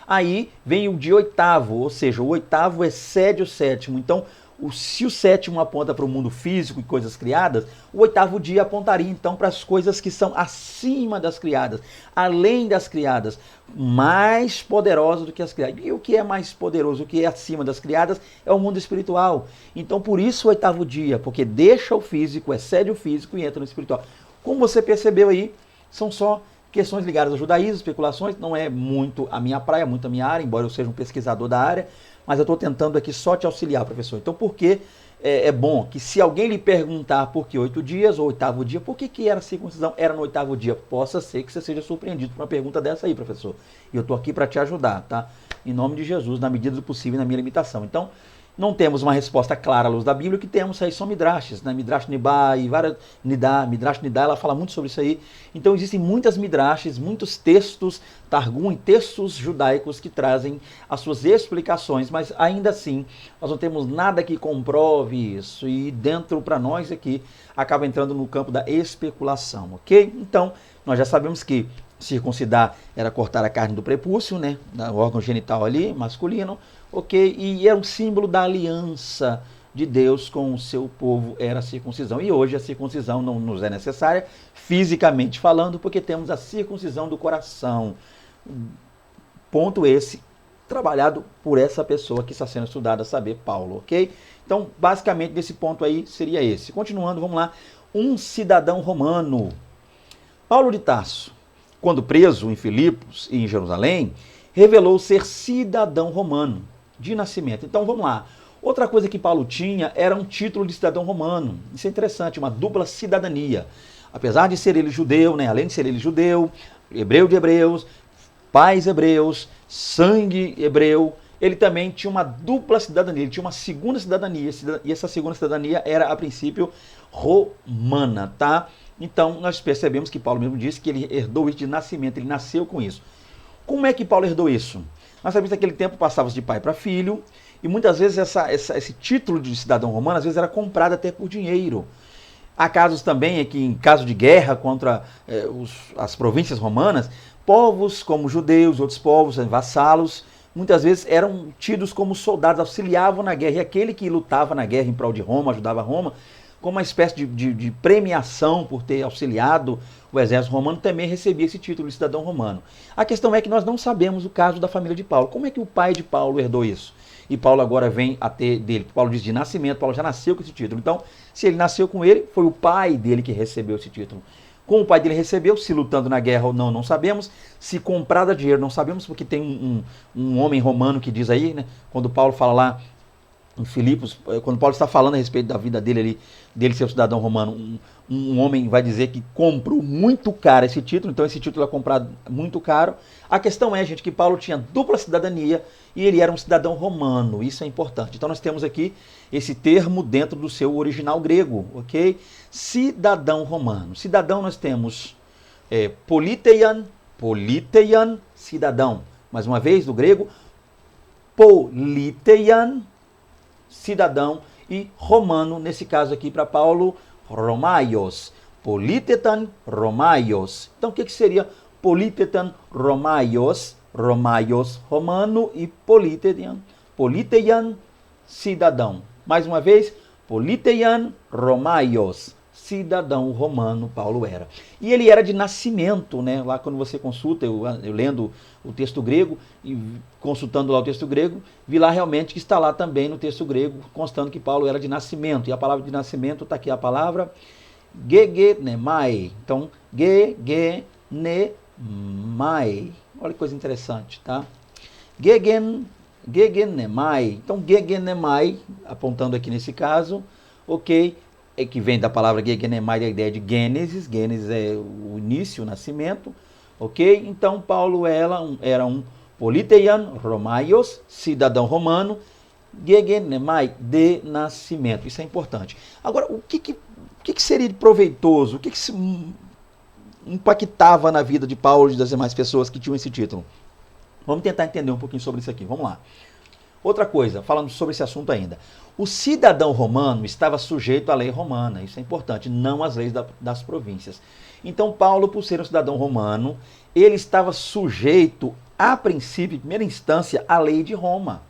Aí vem o de 8º, ou seja, o 8º excede o 7º. Então, se o 7º aponta para o mundo físico e coisas criadas, o 8º dia apontaria então para as coisas que são acima das criadas, além das criadas, mais poderosas do que as criadas. E o que é mais poderoso, o que é acima das criadas, é o mundo espiritual. Então por isso o 8º dia, porque deixa o físico, excede o físico e entra no espiritual. Como você percebeu aí, são só questões ligadas ao judaísmo, especulações, não é muito a minha praia, muito a minha área, embora eu seja um pesquisador da área, mas eu estou tentando aqui só te auxiliar, professor. Então, por que é bom que se alguém lhe perguntar por que 8 dias ou 8º dia, por que era a circuncisão? Era no 8º dia. Possa ser que você seja surpreendido por uma pergunta dessa aí, professor. E eu estou aqui para te ajudar, tá? Em nome de Jesus, na medida do possível e na minha limitação. Então, não temos uma resposta clara à luz da Bíblia. O que temos aí são midrashes, né? Midrash Nibá e várias Midrash Nidá, ela fala muito sobre isso aí. Então existem muitas midrashes, muitos textos, Targum e textos judaicos que trazem as suas explicações, mas ainda assim nós não temos nada que comprove isso, e dentro para nós aqui acaba entrando no campo da especulação, ok? Então nós já sabemos que circuncidar era cortar a carne do prepúcio, né? O órgão genital ali, masculino, ok? E era um símbolo da aliança de Deus com o seu povo, era a circuncisão. E hoje a circuncisão não nos é necessária, fisicamente falando, porque temos a circuncisão do coração. Ponto esse, trabalhado por essa pessoa que está sendo estudada, saber Paulo, ok? Então, basicamente, desse ponto aí seria esse. Continuando, vamos lá. Um cidadão romano. Paulo de Tarso, quando preso em Filipos e em Jerusalém, revelou ser cidadão romano de nascimento. Então, vamos lá. Outra coisa que Paulo tinha era um título de cidadão romano. Isso é interessante, uma dupla cidadania. Apesar de ser ele judeu, né? Além de ser ele judeu, hebreu de hebreus, pais hebreus, sangue hebreu, ele também tinha uma dupla cidadania, ele tinha uma segunda cidadania, e essa segunda cidadania era, a princípio, romana, tá? Então, nós percebemos que Paulo mesmo disse que ele herdou isso de nascimento, ele nasceu com isso. Como é que Paulo herdou isso? Nós sabemos que naquele tempo passava de pai para filho, e muitas vezes esse título de cidadão romano, às vezes era comprado até por dinheiro. Há casos também que, em caso de guerra contra as províncias romanas, povos como judeus, outros povos, vassalos, muitas vezes eram tidos como soldados, auxiliavam na guerra, e aquele que lutava na guerra em prol de Roma, ajudava Roma, como uma espécie de premiação por ter auxiliado o exército romano, também recebia esse título de cidadão romano. A questão é que nós não sabemos o caso da família de Paulo. Como é que o pai de Paulo herdou isso? E Paulo agora vem a ter dele. Paulo diz de nascimento, Paulo já nasceu com esse título. Então, se ele nasceu com ele, foi o pai dele que recebeu esse título. Como o pai dele recebeu, se lutando na guerra ou não, não sabemos. Se comprado a dinheiro, não sabemos, porque tem um homem romano que diz aí, né, quando Paulo fala lá em Filipos, quando Paulo está falando a respeito da vida dele ali, dele ser um cidadão romano, um homem vai dizer que comprou muito caro esse título, então esse título é comprado muito caro. A questão é, gente, que Paulo tinha dupla cidadania e ele era um cidadão romano, isso é importante. Então nós temos aqui esse termo dentro do seu original grego, ok? Cidadão romano. Cidadão nós temos politeian, cidadão. Mais uma vez, do grego, politeian, cidadão, e romano, nesse caso aqui para Paulo, Romaios. Politetan Romaios. Então o que seria Politetan Romaios? Romaios, romano, e politeian, cidadão. Mais uma vez, politeian Romaios. Cidadão romano Paulo era. E ele era de nascimento, né? Lá quando você consulta, eu lendo o texto grego e consultando lá o texto grego, vi lá realmente que está lá também no texto grego, constando que Paulo era de nascimento. E a palavra de nascimento está aqui a palavra gegenemai. Então, gegenemai. Olha que coisa interessante, tá? Gegenemai. Então, gegenemai, apontando aqui nesse caso, ok, que vem da palavra gegenemai, a ideia de Gênesis. Gênesis é o início, o nascimento, ok? Então, Paulo era um politeian Romaios, cidadão romano, gegenemai, de nascimento. Isso é importante. Agora, o que seria proveitoso? O que se impactava na vida de Paulo e das demais pessoas que tinham esse título? Vamos tentar entender um pouquinho sobre isso aqui. Vamos lá. Outra coisa, falando sobre esse assunto ainda. O cidadão romano estava sujeito à lei romana, isso é importante, não às leis das províncias. Então, Paulo, por ser um cidadão romano, ele estava sujeito, a princípio, em primeira instância, à lei de Roma.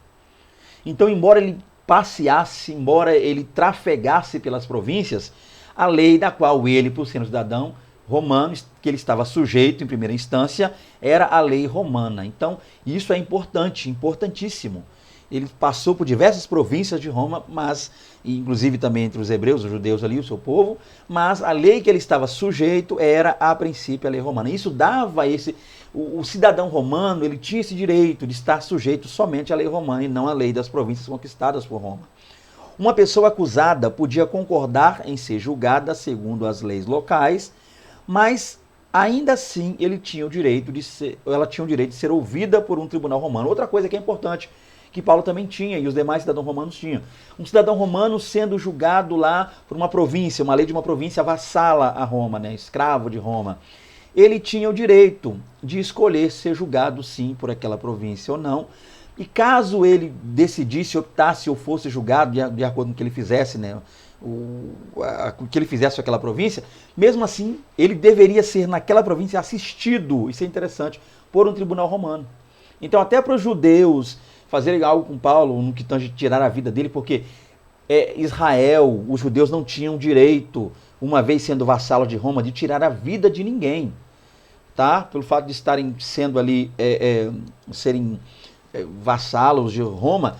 Então, embora ele passeasse, embora ele trafegasse pelas províncias, a lei da qual ele, por ser um cidadão romano, que ele estava sujeito em primeira instância, era a lei romana. Então, isso é importante, importantíssimo. Ele passou por diversas províncias de Roma, mas, inclusive também entre os hebreus, os judeus ali, o seu povo, mas a lei que ele estava sujeito era, a princípio, a lei romana. Isso dava o cidadão romano, ele tinha esse direito de estar sujeito somente à lei romana e não à lei das províncias conquistadas por Roma. Uma pessoa acusada podia concordar em ser julgada segundo as leis locais, mas ainda assim ela tinha o direito de ser ouvida por um tribunal romano. Outra coisa que é importante, que Paulo também tinha e os demais cidadãos romanos tinham. Um cidadão romano sendo julgado lá por uma província, uma lei de uma província vassala a Roma, né, escravo de Roma. Ele tinha o direito de escolher ser julgado sim por aquela província ou não. E caso ele decidisse, optasse ou fosse julgado de acordo com o que ele fizesse, né, o que ele fizesse com aquela província, mesmo assim ele deveria ser naquela província assistido, isso é interessante, por um tribunal romano. Então até para os judeus fazerem algo com Paulo, no que tange tirar a vida dele, porque Israel, os judeus não tinham direito, uma vez sendo vassalos de Roma, de tirar a vida de ninguém, tá? Pelo fato de estarem sendo ali, serem vassalos de Roma,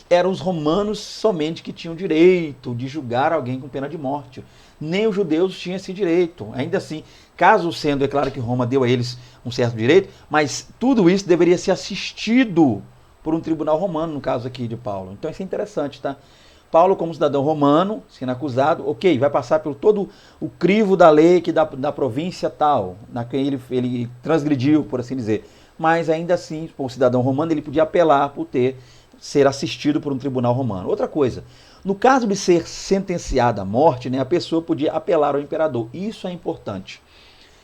eram os romanos somente que tinham direito de julgar alguém com pena de morte. Nem os judeus tinham esse direito. Ainda assim, caso sendo, é claro que Roma deu a eles um certo direito, mas tudo isso deveria ser assistido por um tribunal romano, no caso aqui de Paulo. Então isso é interessante, tá? Paulo, como cidadão romano, sendo acusado, ok, vai passar pelo todo o crivo da lei que da província tal, na que ele transgrediu, por assim dizer. Mas ainda assim, como cidadão romano, ele podia apelar por ser assistido por um tribunal romano. Outra coisa, no caso de ser sentenciado à morte, né, a pessoa podia apelar ao imperador. Isso é importante.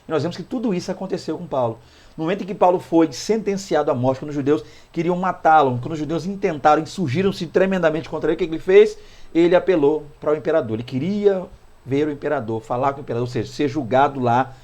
E nós vemos que tudo isso aconteceu com Paulo. No momento em que Paulo foi sentenciado à morte, quando os judeus queriam matá-lo, quando os judeus intentaram, insurgiram-se tremendamente contra ele, o que ele fez? Ele apelou para o imperador. Ele queria ver o imperador, falar com o imperador, ou seja, ser julgado lá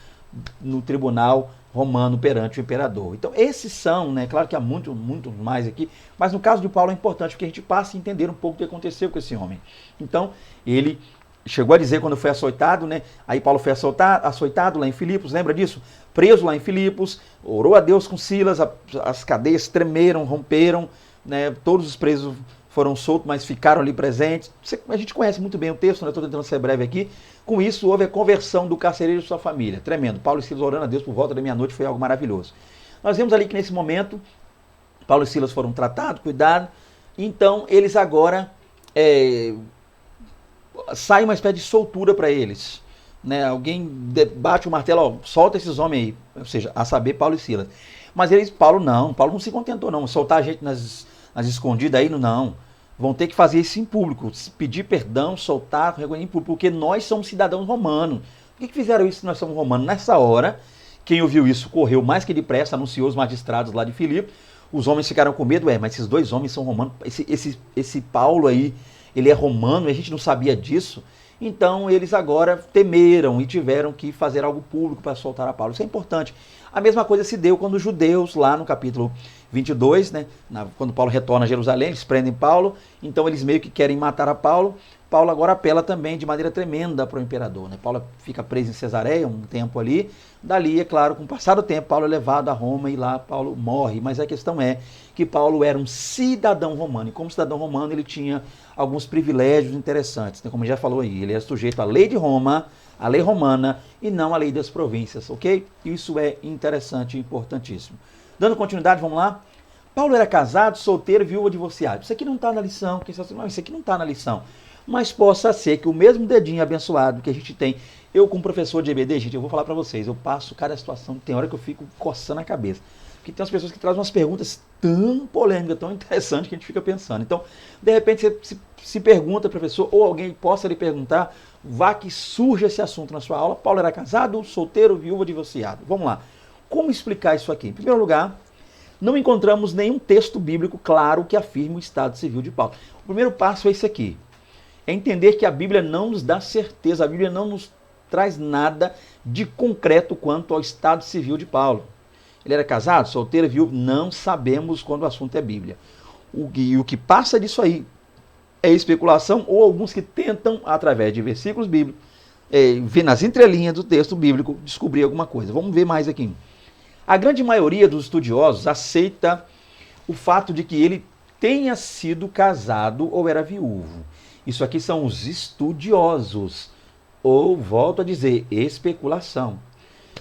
no tribunal romano perante o imperador. Então esses são, né, claro que há muito mais aqui, mas no caso de Paulo é importante porque a gente passa a entender um pouco o que aconteceu com esse homem. Então ele chegou a dizer quando foi açoitado, né? Aí Paulo foi açoitado lá em Filipos, lembra disso? Preso lá em Filipos, orou a Deus com Silas, as cadeias tremeram, romperam, né? Todos os presos foram soltos, mas ficaram ali presentes. A gente conhece muito bem o texto, né? Estou tentando ser breve aqui. Com isso, houve a conversão do carcereiro e de sua família. Tremendo. Paulo e Silas orando a Deus por volta da meia-noite foi algo maravilhoso. Nós vemos ali que nesse momento, Paulo e Silas foram tratados, cuidados. Então, eles agora sai uma espécie de soltura para eles. Né? Alguém bate o martelo, ó, solta esses homens aí. Ou seja, a saber, Paulo e Silas. Mas Paulo não se contentou não. Soltar a gente nas escondidas aí, não. Vão ter que fazer isso em público. Pedir perdão, soltar, reconhecer em público. Porque nós somos cidadãos romanos. Por que fizeram isso se nós somos romanos? Nessa hora, quem ouviu isso correu mais que depressa, anunciou os magistrados lá de Filipe. Os homens ficaram com medo. Mas esses dois homens são romanos. Esse Paulo aí, ele é romano e a gente não sabia disso. Então eles agora temeram e tiveram que fazer algo público para soltar a Paulo. Isso é importante. A mesma coisa se deu quando os judeus, lá no capítulo 22, né, quando Paulo retorna a Jerusalém, eles prendem Paulo, então eles meio que querem matar a Paulo. Paulo agora apela também de maneira tremenda para o imperador. Né? Paulo fica preso em Cesareia um tempo ali. Dali, é claro, com o passar do tempo, Paulo é levado a Roma e lá Paulo morre. Mas a questão é que Paulo era um cidadão romano. E como cidadão romano, ele tinha alguns privilégios interessantes. Né? Como já falou aí, ele é sujeito à lei de Roma, à lei romana, e não à lei das províncias, ok? Isso é interessante e importantíssimo. Dando continuidade, vamos lá? Paulo era casado, solteiro, viúva, divorciado. Isso aqui não está na lição. Quem sabe, não, isso aqui não está na lição. Mas possa ser que o mesmo dedinho abençoado que a gente tem, eu como professor de EBD, gente, eu vou falar para vocês, eu passo cada situação, tem hora que eu fico coçando a cabeça. Porque tem umas pessoas que trazem umas perguntas tão polêmicas, tão interessantes, que a gente fica pensando. Então, de repente, você se pergunta, professor, ou alguém possa lhe perguntar, vá que surja esse assunto na sua aula. Paulo era casado, solteiro, viúva, divorciado. Vamos lá. Como explicar isso aqui? Em primeiro lugar, não encontramos nenhum texto bíblico claro que afirme o estado civil de Paulo. O primeiro passo é esse aqui. É entender que a Bíblia não nos dá certeza, a Bíblia não nos traz nada de concreto quanto ao estado civil de Paulo. Ele era casado, solteiro, viúvo? Não sabemos quando o assunto é Bíblia. O que passa disso aí é especulação ou alguns que tentam, através de versículos bíblicos, ver nas entrelinhas do texto bíblico, descobrir alguma coisa. Vamos ver mais aqui. A grande maioria dos estudiosos aceita o fato de que ele tenha sido casado ou era viúvo. Isso aqui são os estudiosos, ou, volto a dizer, especulação.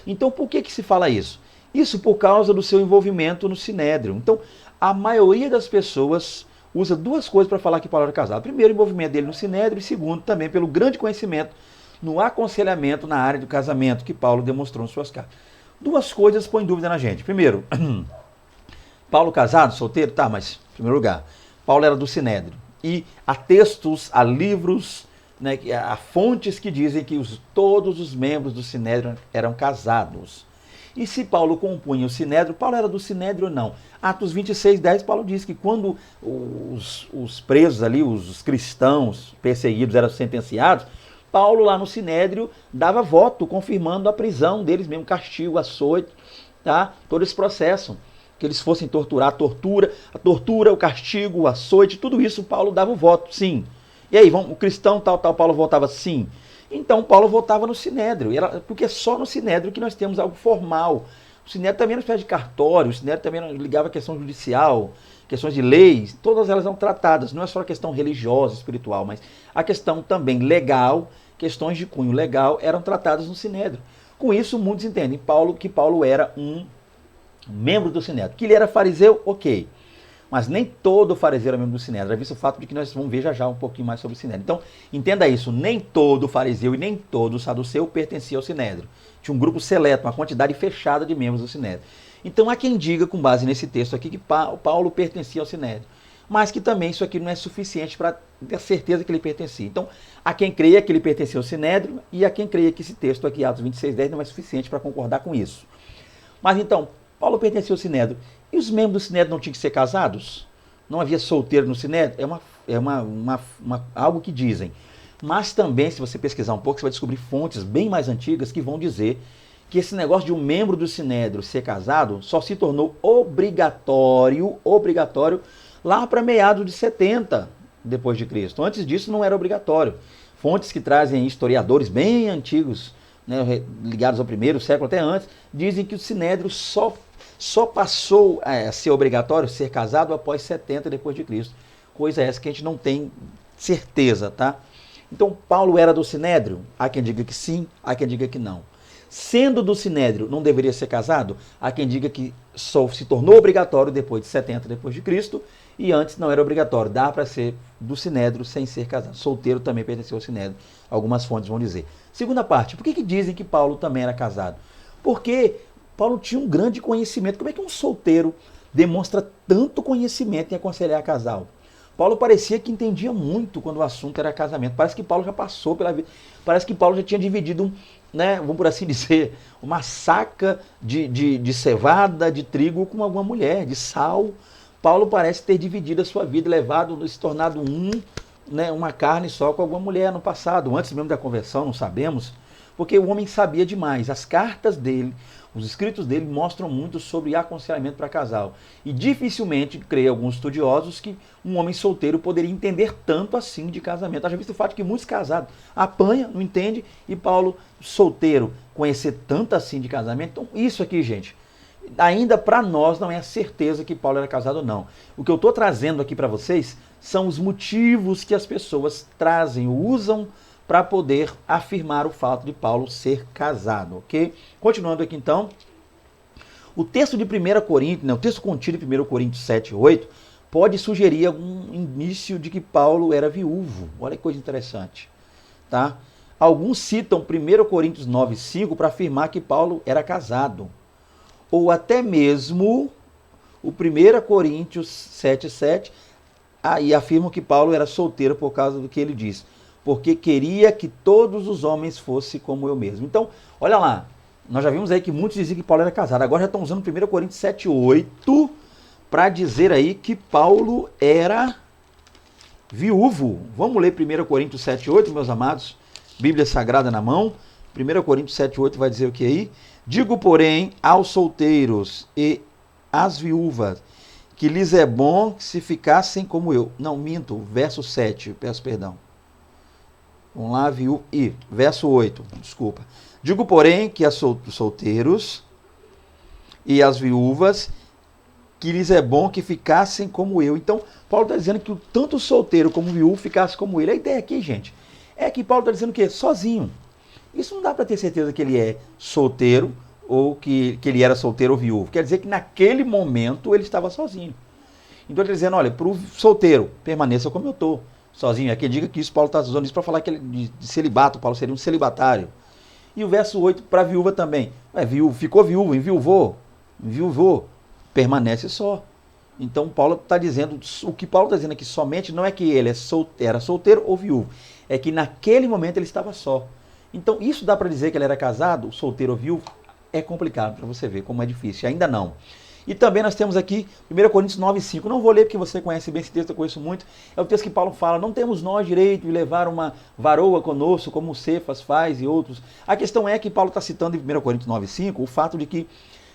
Então, por que se fala isso? Isso por causa do seu envolvimento no Sinédrio. Então, a maioria das pessoas usa duas coisas para falar que Paulo era casado. Primeiro, o envolvimento dele no Sinédrio, e segundo, também pelo grande conhecimento no aconselhamento na área do casamento que Paulo demonstrou em suas cartas. Duas coisas põem dúvida na gente. Primeiro, Paulo casado, solteiro? Tá, mas, em primeiro lugar, Paulo era do Sinédrio. E há textos, há livros, né, há fontes que dizem que todos os membros do Sinédrio eram casados. E se Paulo compunha o Sinédrio, Paulo era do Sinédrio ou não? Atos 26:10, Paulo diz que quando os presos ali, os cristãos perseguidos eram sentenciados, Paulo lá no Sinédrio dava voto, confirmando a prisão deles mesmo, castigo, açoite, tá? Todo esse processo. Que eles fossem torturar, a tortura, o castigo, o açoite, tudo isso Paulo dava o voto, sim. E aí, o cristão tal, Paulo votava sim. Então Paulo votava no Sinédrio, porque é só no Sinédrio que nós temos algo formal. O Sinédrio também era uma espécie de cartório, o Sinédrio também ligava a questão judicial, questões de leis, todas elas são tratadas, não é só a questão religiosa, espiritual, mas a questão também legal, questões de cunho legal eram tratadas no Sinédrio. Com isso, muitos entendem que Paulo era um membro do Sinédrio. Que ele era fariseu, ok. Mas nem todo fariseu era membro do Sinédrio. Já visto o fato de que nós vamos ver já um pouquinho mais sobre o Sinédrio. Então, entenda isso. Nem todo fariseu e nem todo saduceu pertencia ao Sinédrio. Tinha um grupo seleto, uma quantidade fechada de membros do Sinédrio. Então, há quem diga, com base nesse texto aqui, que Paulo pertencia ao Sinédrio. Mas que também isso aqui não é suficiente para ter certeza que ele pertencia. Então, há quem creia que ele pertencia ao Sinédrio e há quem creia que esse texto aqui, Atos 26:10, não é suficiente para concordar com isso. Mas então, Paulo pertencia ao Sinédrio. E os membros do Sinédrio não tinham que ser casados? Não havia solteiro no Sinédrio? Algo que dizem. Mas também, se você pesquisar um pouco, você vai descobrir fontes bem mais antigas que vão dizer que esse negócio de um membro do Sinédrio ser casado só se tornou obrigatório lá para meados de 70 depois de Cristo. Antes disso não era obrigatório. Fontes que trazem historiadores bem antigos, né, ligados ao primeiro século até antes, dizem que o sinédrio só passou a ser obrigatório ser casado após 70 depois de Cristo. Coisa essa que a gente não tem certeza, tá? Então, Paulo era do sinédrio? Há quem diga que sim, há quem diga que não. Sendo do sinédrio, não deveria ser casado? Há quem diga que só se tornou obrigatório depois de 70 depois de Cristo, e antes não era obrigatório. Dá para ser do sinédrio sem ser casado. Solteiro também pertenceu ao sinédrio. Algumas fontes vão dizer. Segunda parte, por que dizem que Paulo também era casado? Porque Paulo tinha um grande conhecimento. Como é que um solteiro demonstra tanto conhecimento em aconselhar casal? Paulo parecia que entendia muito quando o assunto era casamento. Parece que Paulo já passou pela vida. Parece que Paulo já tinha dividido, vamos por assim dizer, uma saca de cevada, de trigo com alguma mulher, de sal. Paulo parece ter dividido a sua vida, se tornado uma carne só com alguma mulher no passado. Antes mesmo da conversão, não sabemos. Porque o homem sabia demais. As cartas dele, os escritos dele mostram muito sobre aconselhamento para casal. E dificilmente, creio alguns estudiosos, que um homem solteiro poderia entender tanto assim de casamento. Haja visto o fato que muitos casados apanham, não entendem, e Paulo, solteiro, conhecer tanto assim de casamento. Então, isso aqui, gente, ainda para nós não é a certeza que Paulo era casado ou não. O que eu estou trazendo aqui para vocês são os motivos que as pessoas trazem, usam para poder afirmar o fato de Paulo ser casado, ok? Continuando aqui então, o texto de 1 Coríntios, o texto contido em 1 Coríntios 7, 8, pode sugerir algum indício de que Paulo era viúvo. Olha que coisa interessante, tá? Alguns citam 1 Coríntios 9, 5 para afirmar que Paulo era casado. Ou até mesmo o 1 Coríntios 7, 7, aí afirmam que Paulo era solteiro por causa do que ele diz. Porque queria que todos os homens fossem como eu mesmo. Então, olha lá, nós já vimos aí que muitos diziam que Paulo era casado. Agora já estão usando 1 Coríntios 7, 8 para dizer aí que Paulo era viúvo. Vamos ler 1 Coríntios 7, 8, meus amados? Bíblia Sagrada na mão. 1 Coríntios 7, 8 vai dizer o que aí? Digo, porém, aos solteiros e às viúvas, que lhes é bom que se ficassem como eu. Não, minto, verso 7, peço perdão. Vamos lá, viu? E verso 8, desculpa. Digo, porém, que a solteiros e as viúvas, que lhes é bom que ficassem como eu. Então, Paulo está dizendo que tanto o solteiro como o viúvo ficasse como ele. A ideia aqui, gente, é que Paulo está dizendo o quê? Sozinho. Isso não dá para ter certeza que ele é solteiro ou que ele era solteiro ou viúvo. Quer dizer que naquele momento ele estava sozinho. Então ele está dizendo, olha, para o solteiro, permaneça como eu estou. Sozinho. Aqui diga que isso, Paulo está usando isso para falar que ele, de celibato, Paulo seria um celibatário. E o verso 8 para a viúva também. Ficou viúvo, enviuvou, permanece só. Então Paulo está dizendo, o que Paulo está dizendo aqui somente não é que ele era solteiro ou viúvo, é que naquele momento ele estava só. Então isso dá para dizer que ele era casado, solteiro ou viúvo? É complicado para você ver como é difícil, ainda não. E também nós temos aqui 1 Coríntios 9, 5. Não vou ler porque você conhece bem esse texto, eu conheço muito. É o texto que Paulo fala, não temos nós direito de levar uma varoa conosco, como o Cefas faz e outros. A questão é que Paulo está citando em 1 Coríntios 9, 5, o fato de que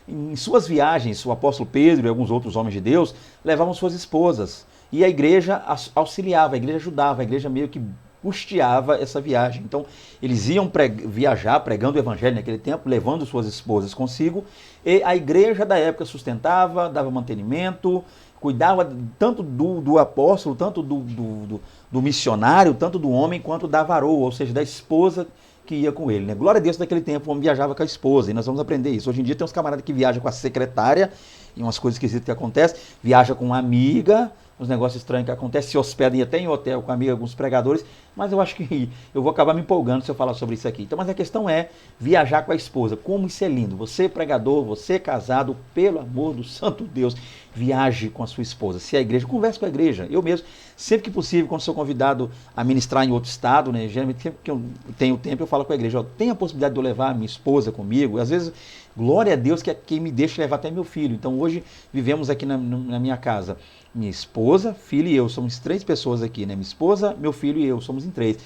em suas viagens, o apóstolo Pedro e alguns outros homens de Deus levavam suas esposas. E a igreja auxiliava, a igreja ajudava, a igreja meio que custeava essa viagem. Então, eles iam viajar pregando o evangelho naquele tempo, levando suas esposas consigo, e a igreja da época sustentava, dava mantenimento, cuidava tanto do apóstolo, tanto do missionário, tanto do homem, quanto da varoa, ou seja, da esposa que ia com ele. Né? Glória a Deus, naquele tempo o homem viajava com a esposa, e nós vamos aprender isso. Hoje em dia tem uns camaradas que viajam com a secretária, e umas coisas esquisitas que acontecem, viaja com uma amiga, uns negócios estranhos que acontecem, se hospedam até em hotel com amiga, alguns pregadores, mas eu acho que eu vou acabar me empolgando se eu falar sobre isso aqui. Então, mas a questão é viajar com a esposa. Como isso é lindo. Você pregador, você casado, pelo amor do santo Deus, viaje com a sua esposa. Se é a igreja, converse com a igreja. Eu mesmo, sempre que possível, quando sou convidado a ministrar em outro estado, né, geralmente sempre que eu tenho tempo, eu falo com a igreja, ó, tem a possibilidade de eu levar a minha esposa comigo? Às vezes, glória a Deus que é quem me deixa levar até meu filho. Então, hoje, vivemos aqui na minha casa. Minha esposa, filho e eu, somos 3 pessoas aqui, né? Minha esposa, meu filho e eu, somos em 3.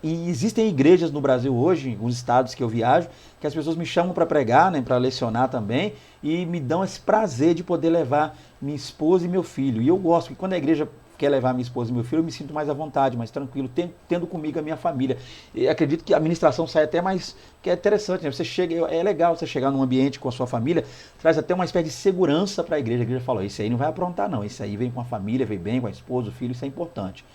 E existem igrejas no Brasil hoje, em alguns estados que eu viajo, que as pessoas me chamam para pregar, né, para lecionar também, e me dão esse prazer de poder levar minha esposa e meu filho. E eu gosto, porque quando a igreja quer levar minha esposa e meu filho, eu me sinto mais à vontade, mais tranquilo, tendo comigo a minha família. E acredito que a administração sai até mais, que é interessante, né? Você chega, é legal você chegar num ambiente com a sua família, traz até uma espécie de segurança para a igreja falou, esse aí não vai aprontar não, esse aí vem com a família, vem bem com a esposa, o filho, isso é importante.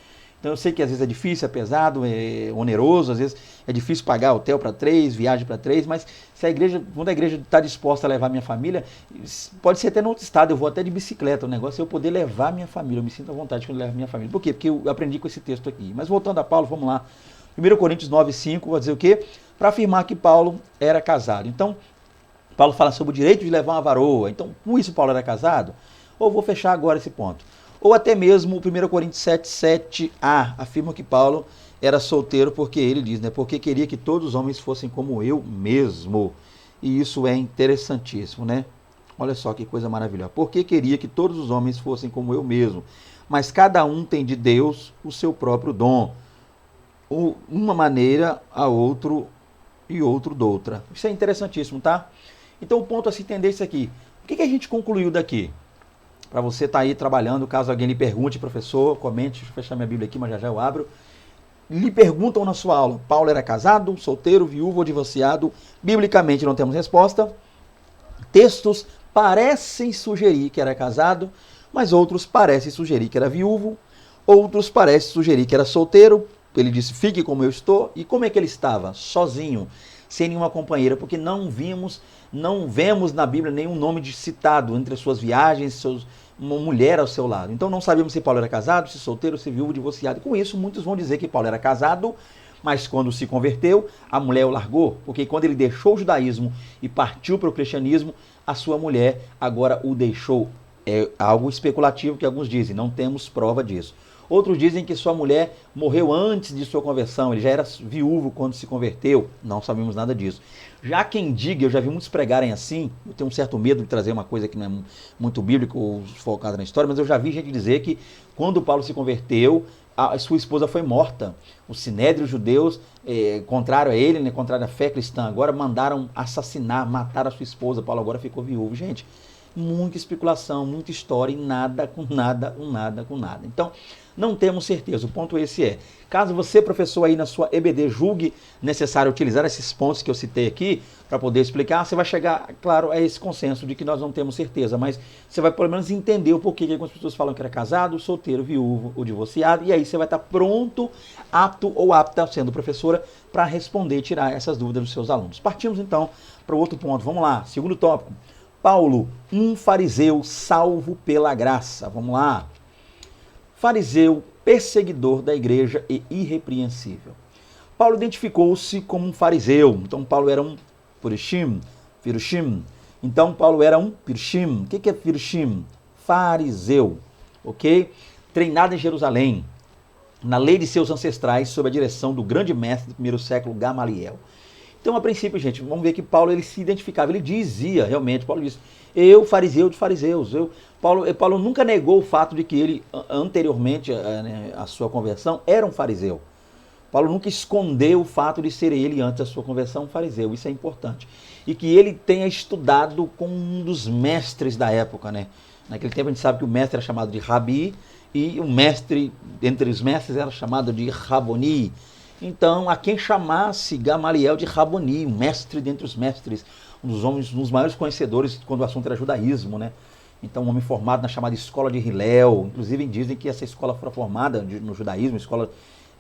Então eu sei que às vezes é difícil, é pesado, é oneroso, às vezes é difícil pagar hotel para 3, viagem para 3, mas se a igreja, quando a igreja está disposta a levar minha família, pode ser até no outro estado, eu vou até de bicicleta, o negócio é eu poder levar minha família, eu me sinto à vontade quando eu levo minha família. Por quê? Porque eu aprendi com esse texto aqui. Mas voltando a Paulo, vamos lá. 1 Coríntios 9:5, vai dizer o quê? Para afirmar que Paulo era casado. Então, Paulo fala sobre o direito de levar uma varoa. Então, com isso Paulo era casado? Ou vou fechar agora esse ponto. Ou até mesmo 1 Coríntios 7:7a afirma que Paulo era solteiro porque ele diz, né? Porque queria que todos os homens fossem como eu mesmo. E isso é interessantíssimo, né? Olha só que coisa maravilhosa. Porque queria que todos os homens fossem como eu mesmo. Mas cada um tem de Deus o seu próprio dom. Uma maneira, a outro e outro doutra. Isso é interessantíssimo, tá? Então o ponto a se entender é isso aqui. O que a gente concluiu daqui? Para você estar aí trabalhando, caso alguém lhe pergunte, professor, comente, deixa eu fechar minha Bíblia aqui, mas já eu abro. Lhe perguntam na sua aula, Paulo era casado, solteiro, viúvo ou divorciado? Biblicamente não temos resposta. Textos parecem sugerir que era casado, mas outros parecem sugerir que era viúvo, outros parecem sugerir que era solteiro. Ele disse, fique como eu estou. E como é que ele estava? Sozinho, sem nenhuma companheira, porque não vemos na Bíblia nenhum nome citado entre as suas viagens, uma mulher ao seu lado. Então não sabemos se Paulo era casado, se solteiro, se viúvo, divorciado. Com isso, muitos vão dizer que Paulo era casado, mas quando se converteu, a mulher o largou, porque quando ele deixou o judaísmo e partiu para o cristianismo, a sua mulher agora o deixou. É algo especulativo que alguns dizem, não temos prova disso. Outros dizem que sua mulher morreu antes de sua conversão, ele já era viúvo quando se converteu, não sabemos nada disso. Já quem diga, eu já vi muitos pregarem assim, eu tenho um certo medo de trazer uma coisa que não é muito bíblica ou focada na história, mas eu já vi gente dizer que quando Paulo se converteu, a sua esposa foi morta. Os sinédrios judeus, contrário a ele, né, contrário à fé cristã, agora mandaram assassinar, matar a sua esposa. Paulo agora ficou viúvo. Gente, muita especulação, muita história e nada com nada, com nada, com nada. Então, não temos certeza. O ponto esse é, caso você, professor, aí na sua EBD julgue necessário utilizar esses pontos que eu citei aqui para poder explicar, você vai chegar, claro, a esse consenso de que nós não temos certeza, mas você vai pelo menos entender o porquê que algumas pessoas falam que era casado, solteiro, viúvo ou divorciado, e aí você vai estar pronto, apto ou apta, sendo professora, para responder e tirar essas dúvidas dos seus alunos. Partimos então para o outro ponto. Vamos lá, segundo tópico. Paulo, um fariseu salvo pela graça. Vamos lá. Fariseu, perseguidor da igreja e irrepreensível. Paulo identificou-se como um fariseu. Então, Paulo era um pirushim. Então, Paulo era um pirushim. O que é pirushim? Fariseu. Ok? Treinado em Jerusalém, na lei de seus ancestrais, sob a direção do grande mestre do primeiro século, Gamaliel. Então, a princípio, gente, vamos ver que Paulo ele se identificava, ele dizia realmente, Paulo disse, eu fariseu de fariseus. Paulo nunca negou o fato de que ele, anteriormente à sua conversão, era um fariseu. Paulo nunca escondeu o fato de ser ele, antes da sua conversão, um fariseu. Isso é importante. E que ele tenha estudado com um dos mestres da época, né? Naquele tempo a gente sabe que o mestre era chamado de Rabi e o mestre, entre os mestres, era chamado de Raboni. Então, a quem chamasse Gamaliel de Raboni, mestre dentre os mestres, um dos homens, um dos maiores conhecedores quando o assunto era judaísmo, né? Então, um homem formado na chamada escola de Hillel. Inclusive, dizem que essa escola foi formada no judaísmo, escola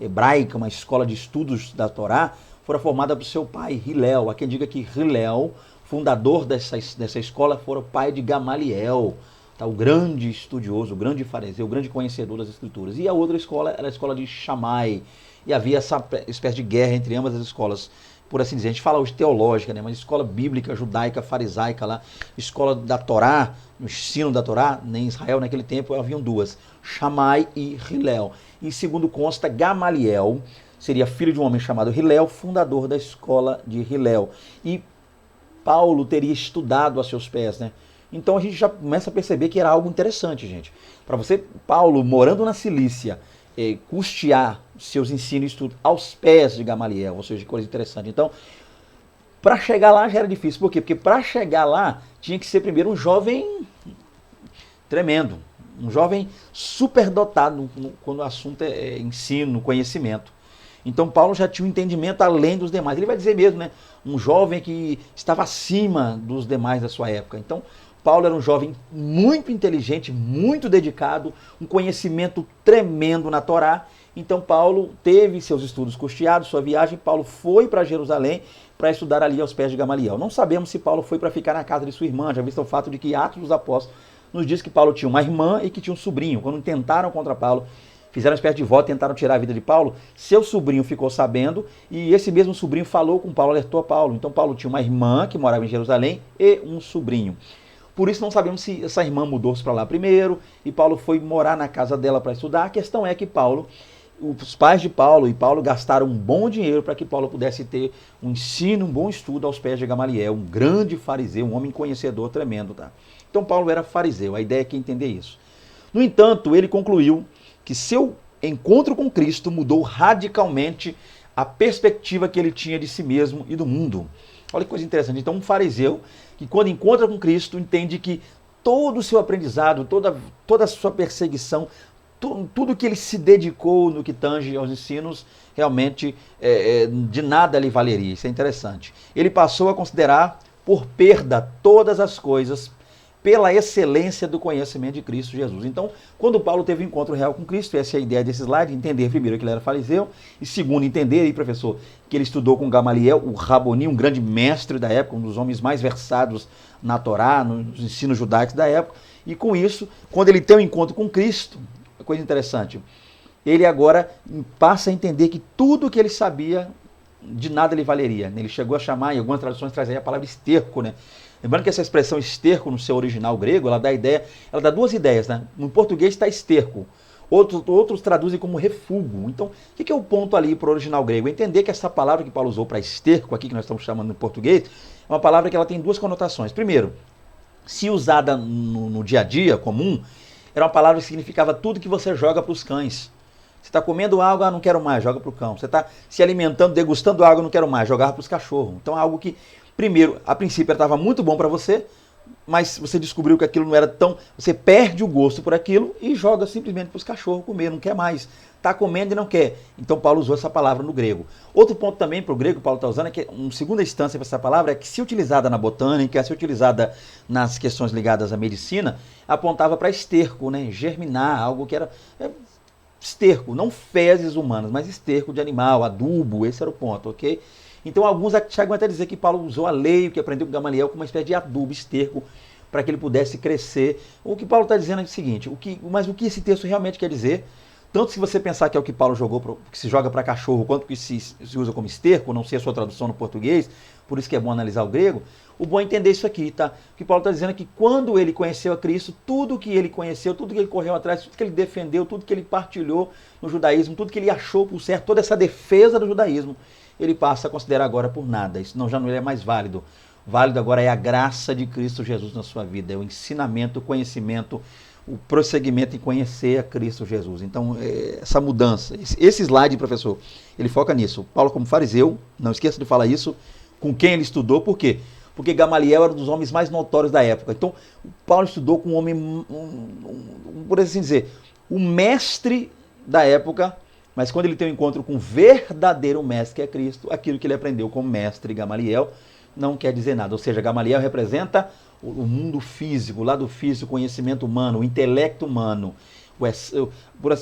hebraica, uma escola de estudos da Torá, fora formada por seu pai, Hillel. Há quem diga que Hillel, fundador dessa escola, fora o pai de Gamaliel, tá? O grande estudioso, o grande fariseu, o grande conhecedor das escrituras. E a outra escola era a escola de Shammai. E havia essa espécie de guerra entre ambas as escolas, por assim dizer. A gente fala hoje teológica, né? Mas escola bíblica, judaica, farisaica lá, escola da Torá, no ensino da Torá, em Israel naquele tempo haviam duas, Shammai e Hillel. E segundo consta, Gamaliel seria filho de um homem chamado Hillel, fundador da escola de Hillel. E Paulo teria estudado a seus pés, né? Então a gente já começa a perceber que era algo interessante, gente. Para você, Paulo, morando na Cilícia, custear seus ensinos e estudos aos pés de Gamaliel, ou seja, que coisa interessante. Então, para chegar lá já era difícil. Por quê? Porque para chegar lá tinha que ser primeiro um jovem tremendo, um jovem superdotado quando o assunto é ensino, conhecimento. Então Paulo já tinha um entendimento além dos demais. Ele vai dizer mesmo, né? Um jovem que estava acima dos demais da sua época. Então Paulo era um jovem muito inteligente, muito dedicado, um conhecimento tremendo na Torá. Então Paulo teve seus estudos custeados, sua viagem. Paulo foi para Jerusalém para estudar ali aos pés de Gamaliel. Não sabemos se Paulo foi para ficar na casa de sua irmã, já visto o fato de que Atos dos Apóstolos nos diz que Paulo tinha uma irmã e que tinha um sobrinho. Quando tentaram contra Paulo, fizeram uma espécie de voto, tentaram tirar a vida de Paulo, seu sobrinho ficou sabendo e esse mesmo sobrinho falou com Paulo, alertou a Paulo. Então Paulo tinha uma irmã que morava em Jerusalém e um sobrinho. Por isso não sabemos se essa irmã mudou-se para lá primeiro e Paulo foi morar na casa dela para estudar. A questão é que os pais de Paulo e Paulo gastaram um bom dinheiro para que Paulo pudesse ter um ensino, um bom estudo aos pés de Gamaliel, um grande fariseu, um homem conhecedor tremendo, tá? Então Paulo era fariseu, a ideia é que entender isso. No entanto, ele concluiu que seu encontro com Cristo mudou radicalmente a perspectiva que ele tinha de si mesmo e do mundo. Olha que coisa interessante. Então, um fariseu que quando encontra com Cristo entende que todo o seu aprendizado, toda a sua perseguição, tudo que ele se dedicou no que tange aos ensinos, realmente de nada lhe valeria. Isso é interessante. Ele passou a considerar por perda todas as coisas pela excelência do conhecimento de Cristo Jesus. Então, quando Paulo teve um encontro real com Cristo, essa é a ideia desse slide, entender primeiro que ele era fariseu, e segundo, entender aí, professor, que ele estudou com Gamaliel, o Raboni, um grande mestre da época, um dos homens mais versados na Torá, nos ensinos judaicos da época, e com isso, quando ele tem um encontro com Cristo, coisa interessante, ele agora passa a entender que tudo que ele sabia, de nada lhe valeria. Ele chegou a chamar, em algumas traduções traz aí a palavra esterco, né? Lembrando que essa expressão esterco, no seu original grego, ela dá duas ideias, né? No português está esterco, outros traduzem como refúgio. Então, o que é o ponto ali para o original grego? Entender que essa palavra que Paulo usou para esterco, aqui que nós estamos chamando no português, é uma palavra que ela tem duas conotações. Primeiro, se usada no dia a dia comum, era uma palavra que significava tudo que você joga para os cães. Você está comendo água, não quero mais, joga para o cão. Você está se alimentando, degustando água, não quero mais, jogava para os cachorros. Então é algo que, primeiro, a princípio estava muito bom para você, mas você descobriu que aquilo não era tão... Você perde o gosto por aquilo e joga simplesmente para os cachorros comer, não quer mais. Está comendo e não quer. Então Paulo usou essa palavra no grego. Outro ponto também para o grego que Paulo está usando é que, uma segunda instância para essa palavra, é que se utilizada na botânica, se utilizada nas questões ligadas à medicina, apontava para esterco, né? Germinar, algo que era... esterco, não fezes humanas, mas esterco de animal, adubo, esse era o ponto, ok? Então alguns chegam até a dizer que Paulo usou a lei, o que aprendeu com Gamaliel, como uma espécie de adubo, esterco, para que ele pudesse crescer. O que Paulo está dizendo é o seguinte, mas o que esse texto realmente quer dizer, tanto se você pensar que é o que Paulo jogou, que se joga para cachorro, quanto que se usa como esterco, não sei a sua tradução no português, por isso que é bom analisar o grego, o bom é entender isso aqui, tá? O que Paulo está dizendo é que quando ele conheceu a Cristo, tudo que ele conheceu, tudo que ele correu atrás, tudo que ele defendeu, tudo que ele partilhou no judaísmo, tudo que ele achou por certo, toda essa defesa do judaísmo, ele passa a considerar agora por nada. Isso já não é mais válido. Válido agora é a graça de Cristo Jesus na sua vida, é o ensinamento, o conhecimento, o prosseguimento em conhecer a Cristo Jesus. Então, essa mudança, esse slide, professor, ele foca nisso. Paulo como fariseu, não esqueça de falar isso, com quem ele estudou, por quê? Porque Gamaliel era um dos homens mais notórios da época. Então, Paulo estudou com um homem, por assim dizer, o mestre da época, mas quando ele tem um encontro com o verdadeiro mestre, que é Cristo, aquilo que ele aprendeu como mestre Gamaliel, não quer dizer nada. Ou seja, Gamaliel representa o mundo físico, o lado físico, o conhecimento humano, o intelecto humano,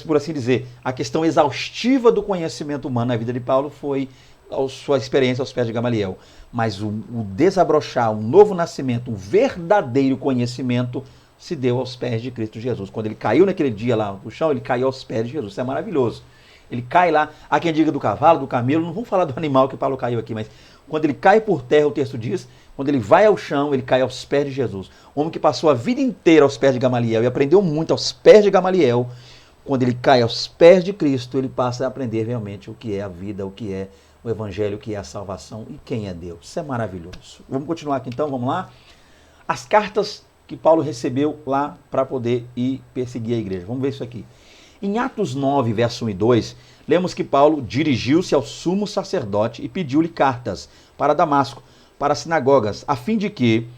por assim dizer, a questão exaustiva do conhecimento humano na vida de Paulo foi a sua experiência aos pés de Gamaliel. Mas o desabrochar, um novo nascimento, um verdadeiro conhecimento se deu aos pés de Cristo Jesus. Quando ele caiu naquele dia lá no chão, ele caiu aos pés de Jesus. Isso é maravilhoso. Ele cai lá, há quem diga do cavalo, do camelo, não vamos falar do animal que Paulo caiu aqui, mas quando ele cai por terra, o texto diz, quando ele vai ao chão, ele cai aos pés de Jesus. O homem que passou a vida inteira aos pés de Gamaliel e aprendeu muito aos pés de Gamaliel, quando ele cai aos pés de Cristo, ele passa a aprender realmente o que é a vida, o que é o evangelho, o que é a salvação e quem é Deus. Isso é maravilhoso. Vamos continuar aqui então, vamos lá. As cartas que Paulo recebeu lá para poder ir perseguir a igreja. Vamos ver isso aqui. Em Atos 9, verso 1 e 2, lemos que Paulo dirigiu-se ao sumo sacerdote e pediu-lhe cartas para Damasco, para as sinagogas, a fim de que